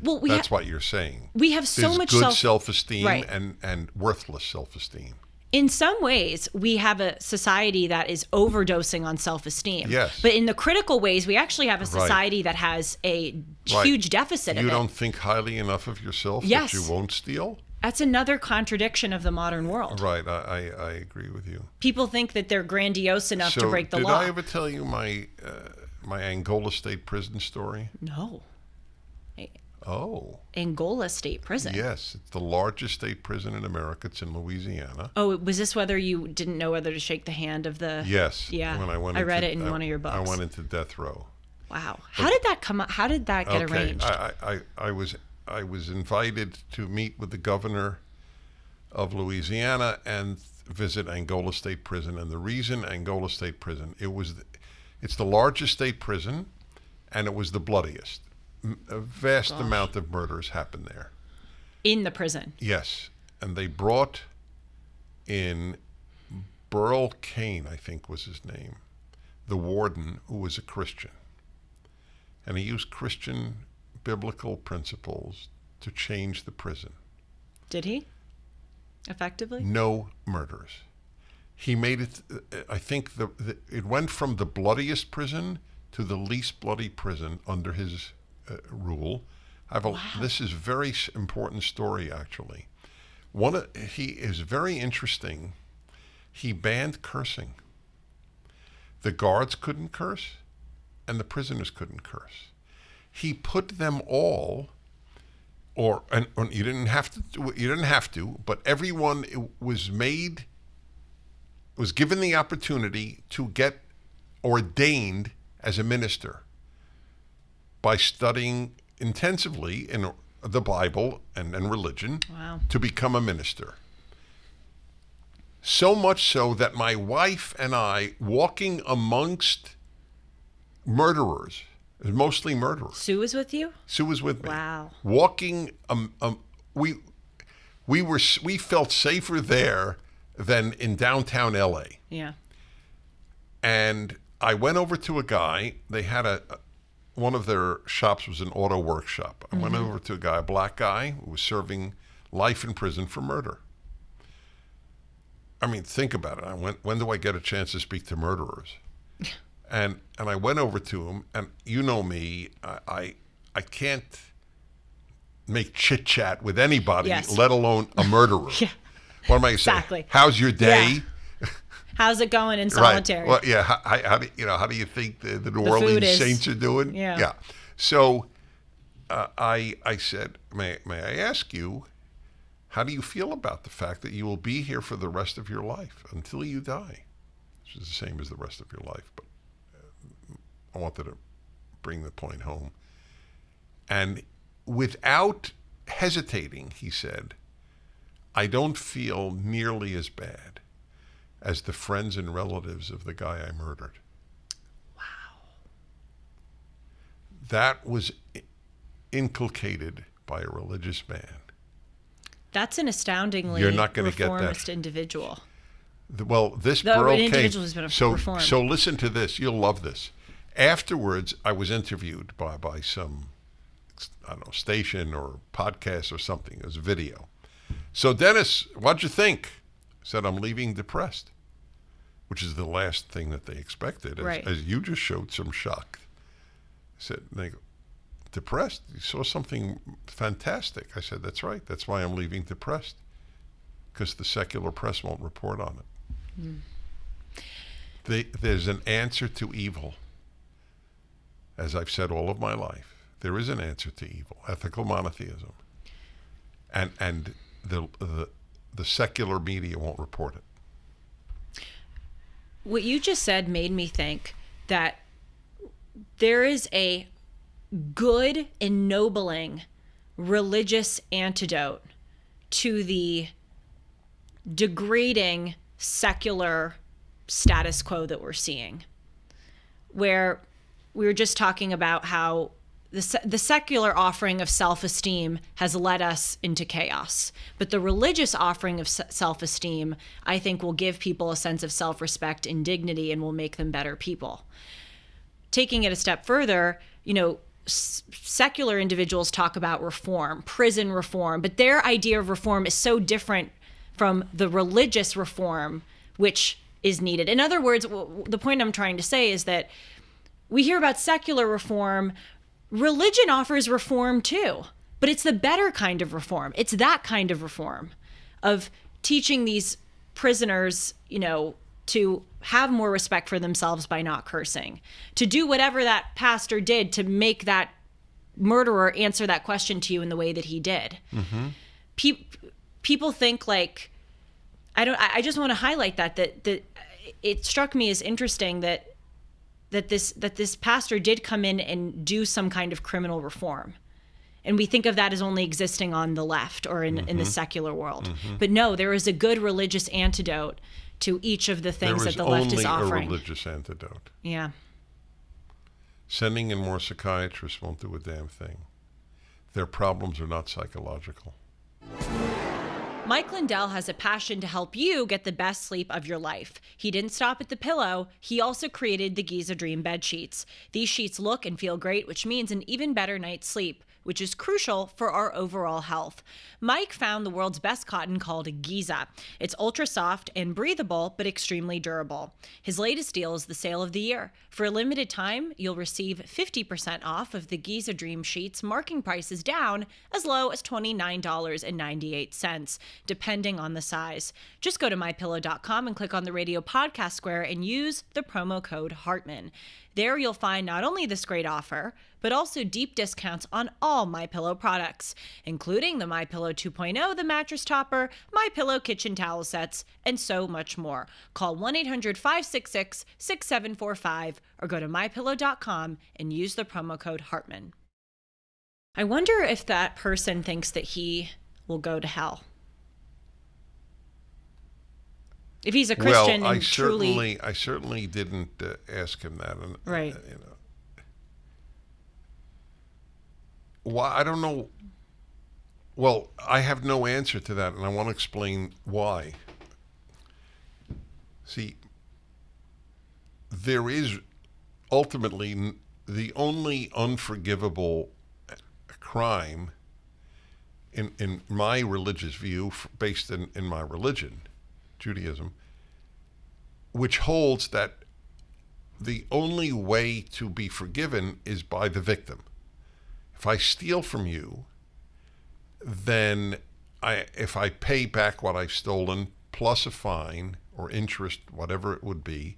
Well, that's what you're saying. We have so much good self-esteem right. and worthless self-esteem. In some ways, we have a society that is overdosing on self-esteem. Yes. But in the critical ways, we actually have a society that has a huge deficit of it. You don't think highly enough of yourself yes. that you won't steal? That's another contradiction of the modern world. Right. I agree with you. People think that they're grandiose enough to break the law. Did I ever tell you my Angola State Prison story? No. Oh. Angola State Prison. Yes, it's the largest state prison in America. It's in Louisiana. Oh, was this whether you didn't know whether to shake the hand of the... Yes. Yeah, when I read it in one of your books. I went into death row. Wow. How did that come up? How did that get arranged? I was invited to meet with the governor of Louisiana and visit Angola State Prison. And the reason Angola State Prison, it's the largest state prison, and it was the bloodiest. A vast amount of murders happened there. In the prison? Yes. And they brought in Burl Kane, I think was his name, the warden, who was a Christian. And he used Christian biblical principles to change the prison. Did he? Effectively? No murders. He made it, I think it went from the bloodiest prison to the least bloody prison under his rule. This is a very important story, actually. He is very interesting. He banned cursing. The guards couldn't curse, and the prisoners couldn't curse. He put them all, and you didn't have to, but everyone was given the opportunity to get ordained as a minister by studying intensively in the Bible and religion to become a minister. So much so that my wife and I, walking amongst murderers, mostly murderers. Sue was with you? Sue was with me. Wow. Walking, we felt safer there than in downtown LA. Yeah. And I went over to a guy. They had one of their shops was an auto workshop. I went over to a black guy who was serving life in prison for murder. I mean, think about it. I went, when do I get a chance to speak to murderers? And I went over to him, and you know me, I can't make chit chat with anybody, Yes. let alone a murderer. Yeah. What am I saying? Exactly. How's your day? Yeah. How's it going in Right. solitary? Well, yeah. How do you think the New Orleans food is- Saints are doing? Yeah. Yeah. So I said, may I ask you, how do you feel about the fact that you will be here for the rest of your life until you die? Which is the same as the rest of your life, but I wanted to bring the point home. And without hesitating, he said, I don't feel nearly as bad as the friends and relatives of the guy I murdered. Wow. That was inculcated by a religious man. That's an astoundingly You're not gonna get that. reformist individual. Well, this The girl individual came. who's been reformed. So listen to this. You'll love this. Afterwards, I was interviewed by some, I don't know, station or podcast or something. It was a video. So Dennis, what'd you think? I said, I'm leaving depressed, which is the last thing that they expected. Right. As you just showed some shock. I said, they go, depressed? You saw something fantastic. I said, that's right. That's why I'm leaving depressed, because the secular press won't report on it. There's an answer to evil. As I've said all of my life, there is an answer to evil, ethical monotheism. And the secular media won't report it. What you just said made me think that there is a good, ennobling religious antidote to the degrading secular status quo that we're seeing, where we were just talking about how the secular offering of self-esteem has led us into chaos. But the religious offering of self-esteem, I think, will give people a sense of self-respect and dignity and will make them better people. Taking it a step further, secular individuals talk about reform, prison reform, but their idea of reform is so different from the religious reform which is needed. In other words, the point I'm trying to say is that we hear about secular reform. Religion offers reform too, but it's the better kind of reform. It's that kind of reform of teaching these prisoners, to have more respect for themselves by not cursing, to do whatever that pastor did to make that murderer answer that question to you in the way that he did. Mm-hmm. People think like, I just want to highlight that it struck me as interesting that this pastor did come in and do some kind of criminal reform. And we think of that as only existing on the left or in the secular world. Mm-hmm. But no, there is a good religious antidote to each of the things that the left is offering. There is only a religious antidote. Yeah. Sending in more psychiatrists won't do a damn thing. Their problems are not psychological. Mike Lindell has a passion to help you get the best sleep of your life. He didn't stop at the pillow. He also created the Giza Dream bed sheets. These sheets look and feel great, which means an even better night's sleep, which is crucial for our overall health. Mike found the world's best cotton called Giza. It's ultra soft and breathable, but extremely durable. His latest deal is the sale of the year. For a limited time, you'll receive 50% off of the Giza Dream sheets, marking prices down as low as $29.98, depending on the size. Just go to mypillow.com and click on the radio podcast square and use the promo code Hartman. There you'll find not only this great offer, but also deep discounts on all MyPillow products, including the MyPillow 2.0, the mattress topper, MyPillow kitchen towel sets, and so much more. Call 1-800-566-6745 or go to mypillow.com and use the promo code Hartman. I wonder if that person thinks that he will go to hell. If he's a Christian and truly... I certainly didn't ask him that. And, right. Why? I don't know. Well, I have no answer to that, and I want to explain why. See, there is ultimately the only unforgivable crime in my religious view, based in my religion, Judaism, which holds that the only way to be forgiven is by the victim. If I steal from you, then if I pay back what I've stolen plus a fine or interest, whatever it would be,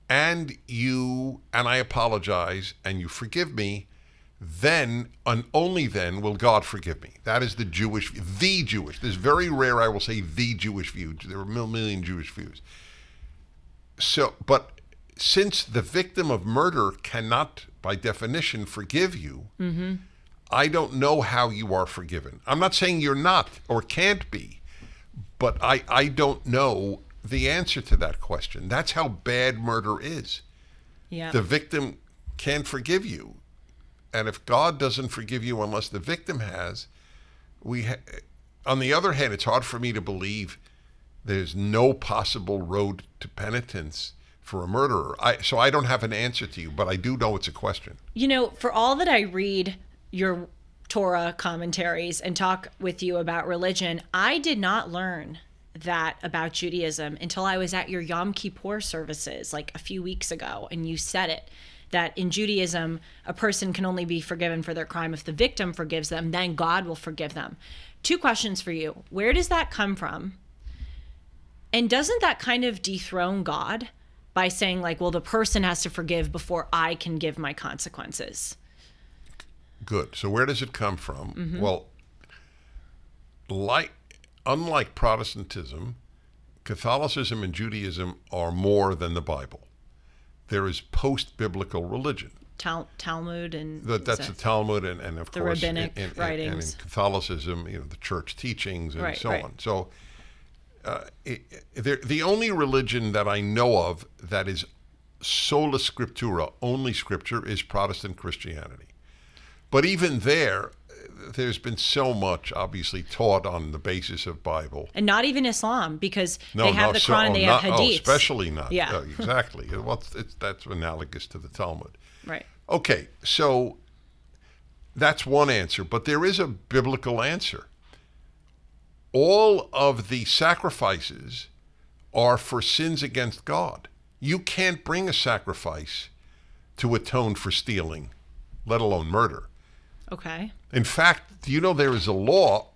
and I apologize and you forgive me, then and only then will God forgive me. That is the Jewish, this very rare, I will say, the Jewish view. There are a million Jewish views. So, but since the victim of murder cannot, by definition, forgive you, I don't know how you are forgiven. I'm not saying you're not or can't be, but I don't know the answer to that question. That's how bad murder is. Yeah. The victim can't forgive you. And if God doesn't forgive you unless the victim has, on the other hand, it's hard for me to believe there's no possible road to penitence for a murderer. So I don't have an answer to you, but I do know it's a question. You know, for all that I read your Torah commentaries and talk with you about religion, I did not learn that about Judaism until I was at your Yom Kippur services like a few weeks ago, and you said it, that in Judaism, a person can only be forgiven for their crime if the victim forgives them, then God will forgive them. 2 questions for you. Where does that come from? And doesn't that kind of dethrone God by saying, like, well, the person has to forgive before I can give my consequences? Good. So where does it come from? Well, unlike Protestantism, Catholicism and Judaism are more than the Bible. There is post-biblical religion. Talmud and... That's the Talmud and of the course... rabbinic writings. And in Catholicism, the church teachings and so on. So the only religion that I know of that is sola scriptura, only scripture, is Protestant Christianity. But even there's been so much obviously taught on the basis of Bible. And not even Islam, because they have the Quran and they have hadiths. Especially not. Yeah. Exactly. Well, that's analogous to the Talmud. Right. Okay, so that's one answer, but there is a biblical answer. All of the sacrifices are for sins against God. You can't bring a sacrifice to atone for stealing, let alone murder. Okay. In fact, do you know there is a law?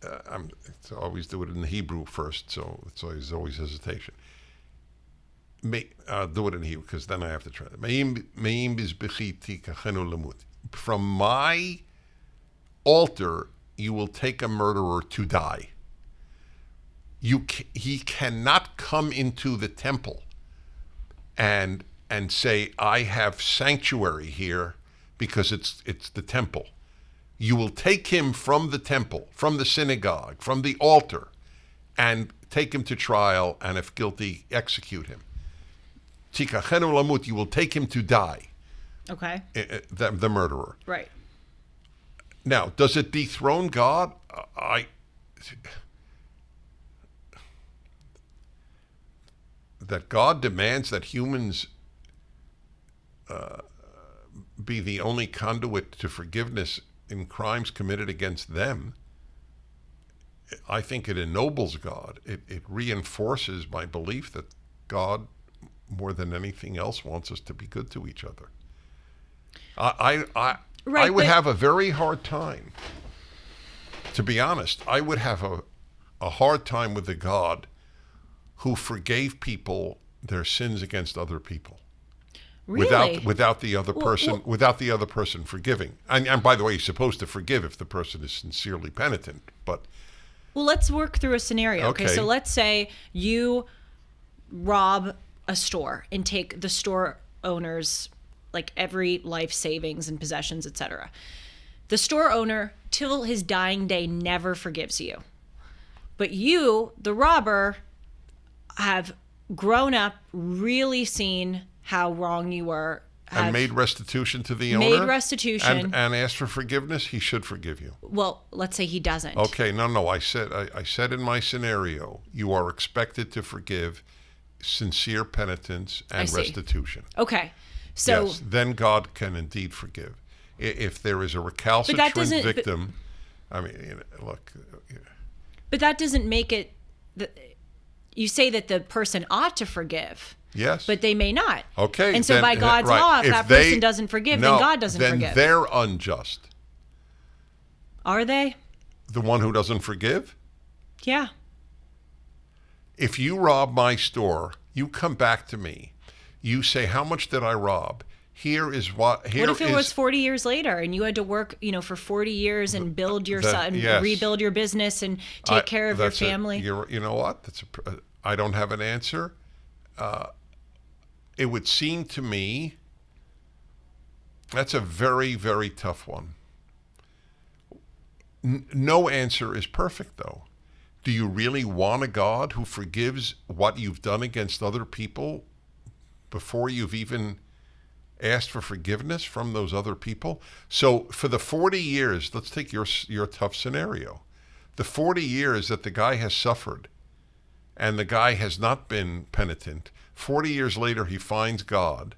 I always do it in the Hebrew first, so there's always hesitation. Do it in Hebrew because then I have to try it. From my altar, you will take a murderer to die. He cannot come into the temple and say, I have sanctuary here because it's the temple. You will take him from the temple, from the synagogue, from the altar, and take him to trial, and if guilty, execute him. Tikachenu lamut, you will take him to die. Okay. The murderer. Right. Now, does it dethrone God? That God demands that humans be the only conduit to forgiveness in crimes committed against them, I think it ennobles God. It reinforces my belief that God, more than anything else, wants us to be good to each other. I would have a very hard time, to be honest. I would have a hard time with the God who forgave people their sins against other people. Really? Without the other person forgiving. And by the way, he's supposed to forgive if the person is sincerely penitent. But well, let's work through a scenario. Okay, so let's say you rob a store and take the store owner's like every life savings and possessions, etc. The store owner, till his dying day, never forgives you. But you, the robber, have grown up, really seen how wrong you were. And made restitution to the owner? Made restitution. And asked for forgiveness? He should forgive you. Well, let's say he doesn't. Okay, no. I said in my scenario, you are expected to forgive sincere penitence and restitution. Okay. So, yes, then God can indeed forgive. If there is a recalcitrant victim, I mean, look. But that doesn't make it. You say that the person ought to forgive. Yes. But they may not. Okay. And so by God's law, if that person doesn't forgive, then God doesn't forgive. Then they're unjust. Are they? The one who doesn't forgive? Yeah. If you rob my store, you come back to me. You say, how much did I rob? Here is what. What if it was 40 years later and you had to work, for 40 years and build your rebuild your business and take care of your family? You know what? I don't have an answer. It would seem to me that's a very, very tough one. No answer is perfect, though. Do you really want a God who forgives what you've done against other people before you've even asked for forgiveness from those other people? So for the 40 years, let's take your tough scenario. The 40 years that the guy has suffered and the guy has not been penitent, 40 years later he finds God.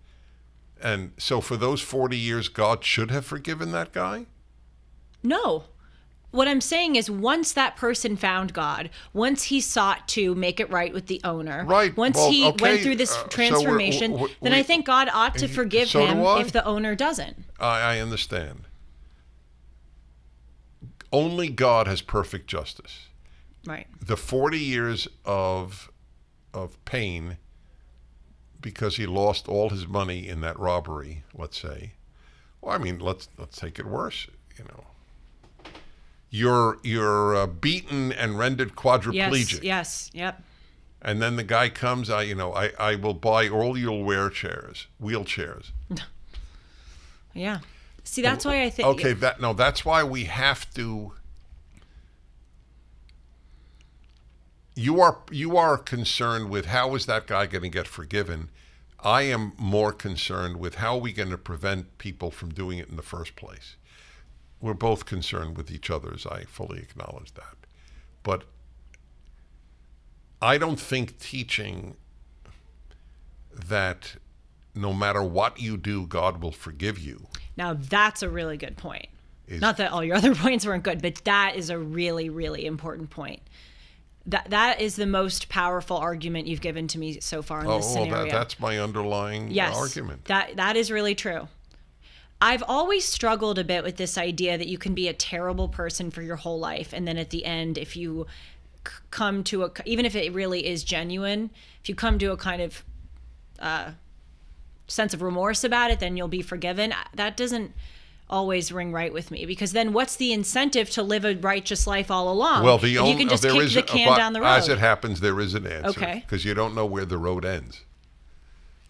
And so for those 40 years, God should have forgiven that guy? No. What I'm saying is once that person found God, once he sought to make it right with the owner, once he went through this transformation, then I think God ought to forgive him if the owner doesn't. I understand. Only God has perfect justice. Right. The 40 years of pain because he lost all his money in that robbery, let's say. Well, I mean, let's take it worse, You're beaten and rendered quadriplegic. Yes, yep. And then the guy comes, I will buy all your wheelchairs. Yeah. See, that's why I think. Okay, that's why we have to. You are concerned with how is that guy going to get forgiven. I am more concerned with how are we going to prevent people from doing it in the first place. We're both concerned with each other, as I fully acknowledge that. But I don't think teaching that no matter what you do, God will forgive you. Now, that's a really good point. Not that all your other points weren't good, but that is a really, really important point. That is the most powerful argument you've given to me so far in this scenario. Well, that's my underlying argument. That is really true. I've always struggled a bit with this idea that you can be a terrible person for your whole life, and then at the end, if you come to even if it really is genuine, if you come to a kind of sense of remorse about it, then you'll be forgiven. That doesn't always ring right with me, because then what's the incentive to live a righteous life all along? Well, you can just kick the can down the road. As it happens, there is an answer. Okay. Because you don't know where the road ends.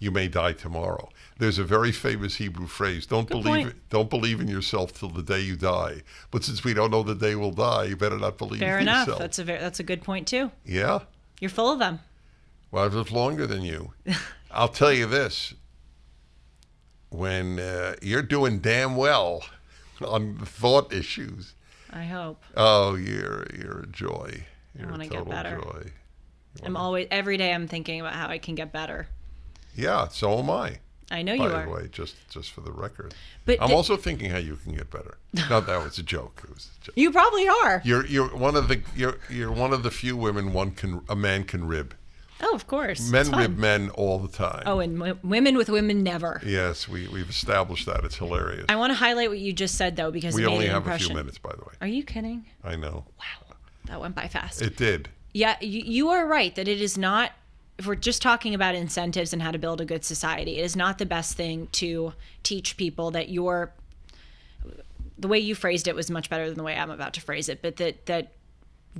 You may die tomorrow. There's a very famous Hebrew phrase: Don't believe in yourself till the day you die. But since we don't know the day we'll die, you better not believe in yourself. Fair enough. That's a good point too. Yeah. You're full of them. Well, I've lived longer than you. I'll tell you this: when you're doing damn well on thought issues, I hope. Oh, you're a joy. You're a total joy. Every day I'm thinking about how I can get better. Yeah, so am I. I know you are. By the way, just for the record. But I'm also thinking how you can get better. No, that was a joke. It was a joke. You probably are. You're one of the few women a man can rib. Oh, of course. Men rib men all the time. Oh, and women with women never. Yes, we've established that. It's hilarious. I want to highlight what you just said, though, because we it made only an have impression. a few minutes, by the way. Are you kidding? I know. Wow, that went by fast. It did. Yeah, you are right that it is not. If we're just talking about incentives and how to build a good society, it is not the best thing to teach people that the way you phrased it was much better than the way I'm about to phrase it, but that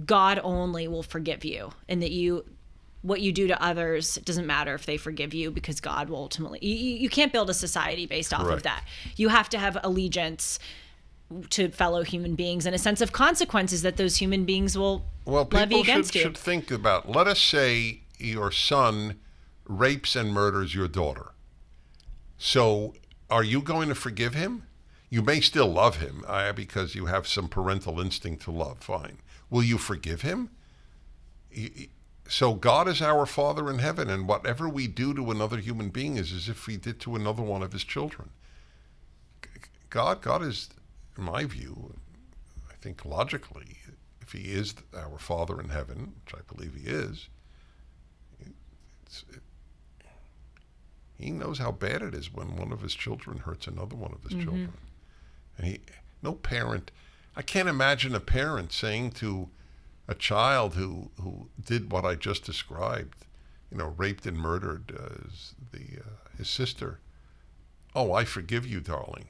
God only will forgive you, and that what you do to others doesn't matter if they forgive you, because God will ultimately. You can't build a society based off of that. You have to have allegiance to fellow human beings and a sense of consequences that those human beings will levy against you. People should think about, let us say your son rapes and murders your daughter. So are you going to forgive him? You may still love him because you have some parental instinct to love. Fine. Will you forgive him? So God is our Father in heaven, and whatever we do to another human being is as if we did to another one of his children. God is, in my view, I think logically, if he is our Father in heaven, which I believe he is, he knows how bad it is when one of his children hurts another one of his children. And no parent, I can't imagine a parent saying to a child who did what I just described, raped and murdered his sister, "Oh, I forgive you, darling."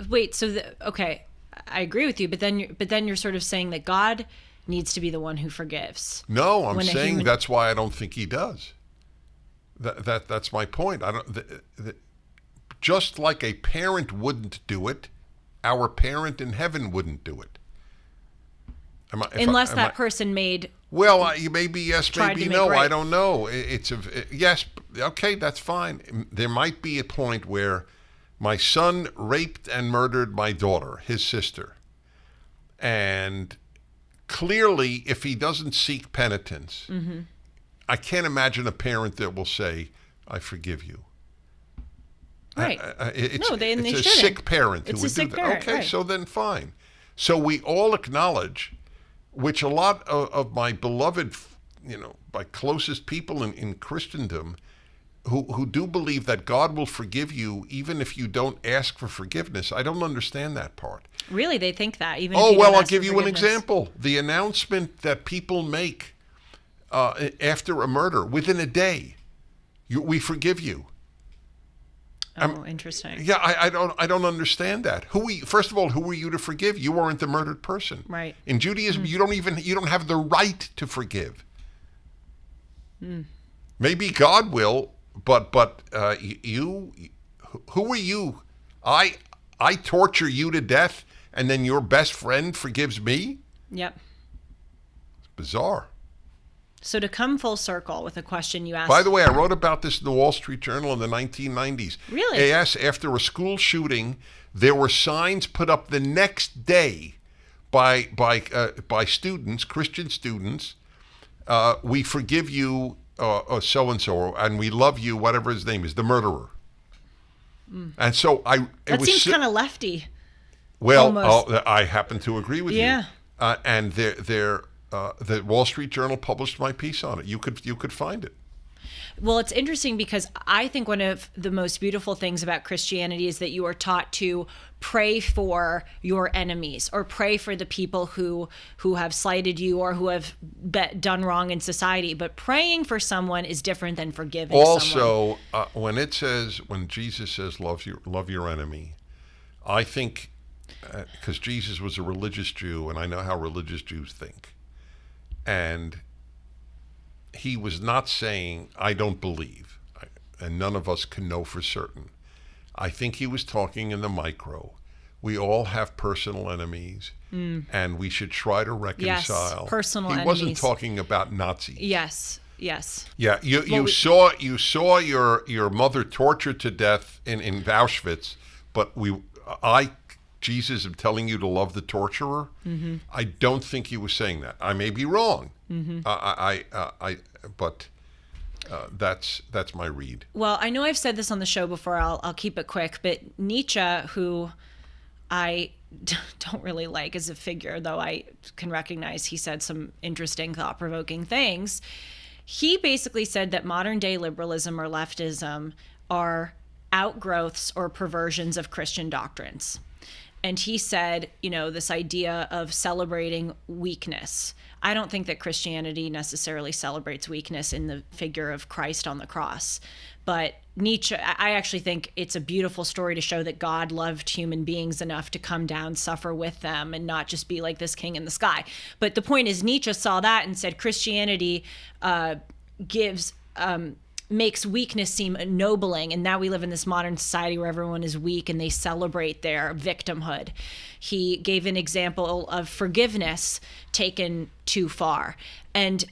Wait, so okay, I agree with you, but then you're sort of saying that God needs to be the one who forgives. No, I'm saying that's why I don't think he does. That's my point. Just like a parent wouldn't do it, our parent in heaven wouldn't do it. Unless that person made. Well, maybe yes, maybe no. Right. I don't know. Yes. Okay, that's fine. There might be a point where my son raped and murdered my daughter, his sister, and clearly, if he doesn't seek penitence, I can't imagine a parent that will say, "I forgive you." Right. It's they a shouldn't. sick parent who It's a would do sick that. parent, Okay, right. so then fine. So we all acknowledge, which a lot of my beloved, my closest people in Christendom, who do believe that God will forgive you even if you don't ask for forgiveness. I don't understand that part. Really, they think that even. Oh, if you well, don't I'll ask give for you an forgiveness. example. The announcement that people make after a murder, within a day, we forgive you. Oh, interesting. Yeah, I don't understand that. First of all, who are you to forgive? You weren't the murdered person. Right. In Judaism, you don't have the right to forgive. Maybe God will, but you, who are you? I torture you to death, and then your best friend forgives me? Yep. It's bizarre. So to come full circle with a question you asked. By the way, I wrote about this in the Wall Street Journal in the 1990s. Really? Yes, after a school shooting, there were signs put up the next day by students, Christian students. We forgive you, so and so, and we love you, whatever his name is, the murderer. And so That seems kind of lefty. Well, almost. I happen to agree with Yeah. you. And the Wall Street Journal published my piece on it. You could find it. Well, it's interesting because I think one of the most beautiful things about Christianity is that you are taught to pray for your enemies or pray for the people who have slighted you or who have done wrong in society. But praying for someone is different than forgiving someone. Also, when Jesus says love your enemy, I think because Jesus was a religious Jew, and I know how religious Jews think, and he was not saying, "I don't believe," and none of us can know for certain. I think he was talking in the micro. We all have personal enemies, and we should try to reconcile. Yes, personal he enemies. wasn't talking about Nazis. Yes. Yeah, you saw your mother tortured to death in Auschwitz, but Jesus, am telling you to love the torturer. I don't think he was saying that. I may be wrong. But that's my read. Well, I know I've said this on the show before. I'll keep it quick. But Nietzsche, who I don't really like as a figure, though I can recognize he said some interesting, thought-provoking things. He basically said that modern day liberalism or leftism are outgrowths or perversions of Christian doctrines. And he said, this idea of celebrating weakness. I don't think that Christianity necessarily celebrates weakness in the figure of Christ on the cross. But Nietzsche, I actually think it's a beautiful story to show that God loved human beings enough to come down, suffer with them, and not just be like this king in the sky. But the point is, Nietzsche saw that and said Christianity makes weakness seem ennobling, and now we live in this modern society where everyone is weak and they celebrate their victimhood. He gave an example of forgiveness taken too far. And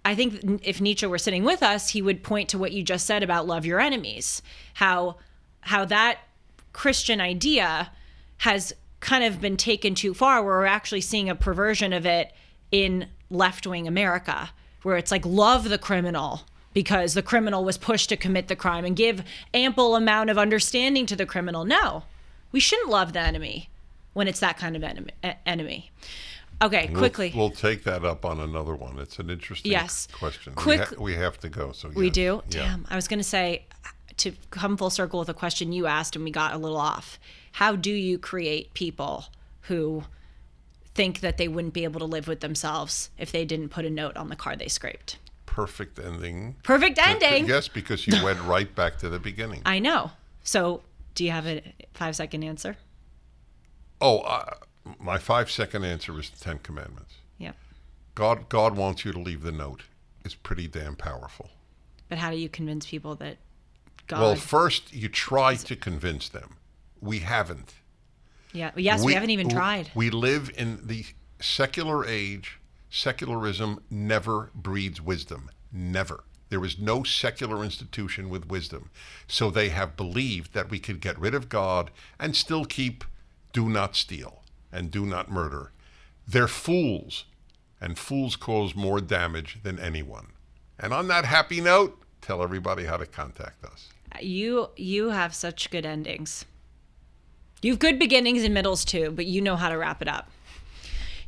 I think if Nietzsche were sitting with us, he would point to what you just said about love your enemies, how that Christian idea has kind of been taken too far, where we're actually seeing a perversion of it in left-wing America, where it's like, love the criminal because the criminal was pushed to commit the crime, and give ample amount of understanding to the criminal. No, we shouldn't love the enemy when it's that kind of enemy. Okay, quickly. We'll take that up on another one. It's an interesting question. We have to go. So we yes. do? Yeah. Damn. I was going to say, to come full circle with a question you asked and we got a little off. How do you create people who think that they wouldn't be able to live with themselves if they didn't put a note on the car they scraped? Perfect ending. Perfect ending. Yes, because you went right back to the beginning. I know. So do you have a 5-second answer? My 5-second answer is the 10 Commandments. Yep. God wants you to leave the note. It's pretty damn powerful. But how do you convince people that God... Well, first you try to convince them. We haven't. Yeah. Yes, we haven't even tried. We live in the secular age. Secularism never breeds wisdom. Never. There is no secular institution with wisdom. So they have believed that we could get rid of God and still keep do not steal and do not murder. They're fools, and fools cause more damage than anyone. And on that happy note, tell everybody how to contact us. You have such good endings. You have good beginnings and middles too, but you know how to wrap it up.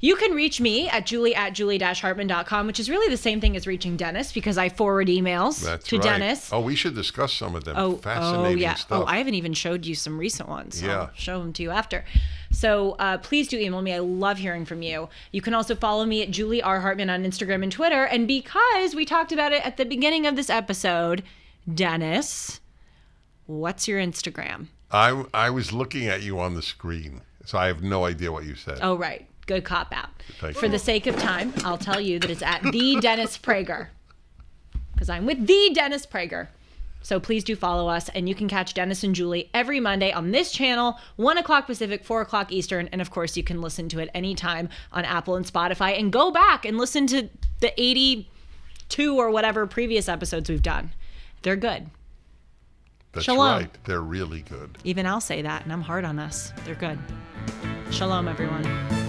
You can reach me at julie@julie-hartman.com, which is really the same thing as reaching Dennis, because I forward emails to right. Dennis. Oh, we should discuss some of them. Fascinating stuff. Oh, I haven't even showed you some recent ones. So Yeah. I'll show them to you after. So please do email me. I love hearing from you. You can also follow me at Julie R. Hartman on Instagram and Twitter. And because we talked about it at the beginning of this episode, Dennis, what's your Instagram? I was looking at you on the screen, so I have no idea what you said. Oh, right. Good cop out. Thank For you. the sake of time, I'll tell you that it's at the Dennis Prager, because I'm with the Dennis Prager. So please do follow us, and you can catch Dennis and Julie every Monday on this channel, 1 o'clock Pacific, 4 o'clock Eastern, and of course you can listen to it anytime on Apple and Spotify, and go back and listen to the 82 or whatever previous episodes we've done. They're good. That's Shalom. right. They're really good. Even I'll say that, and I'm hard on us. They're good. Shalom, everyone.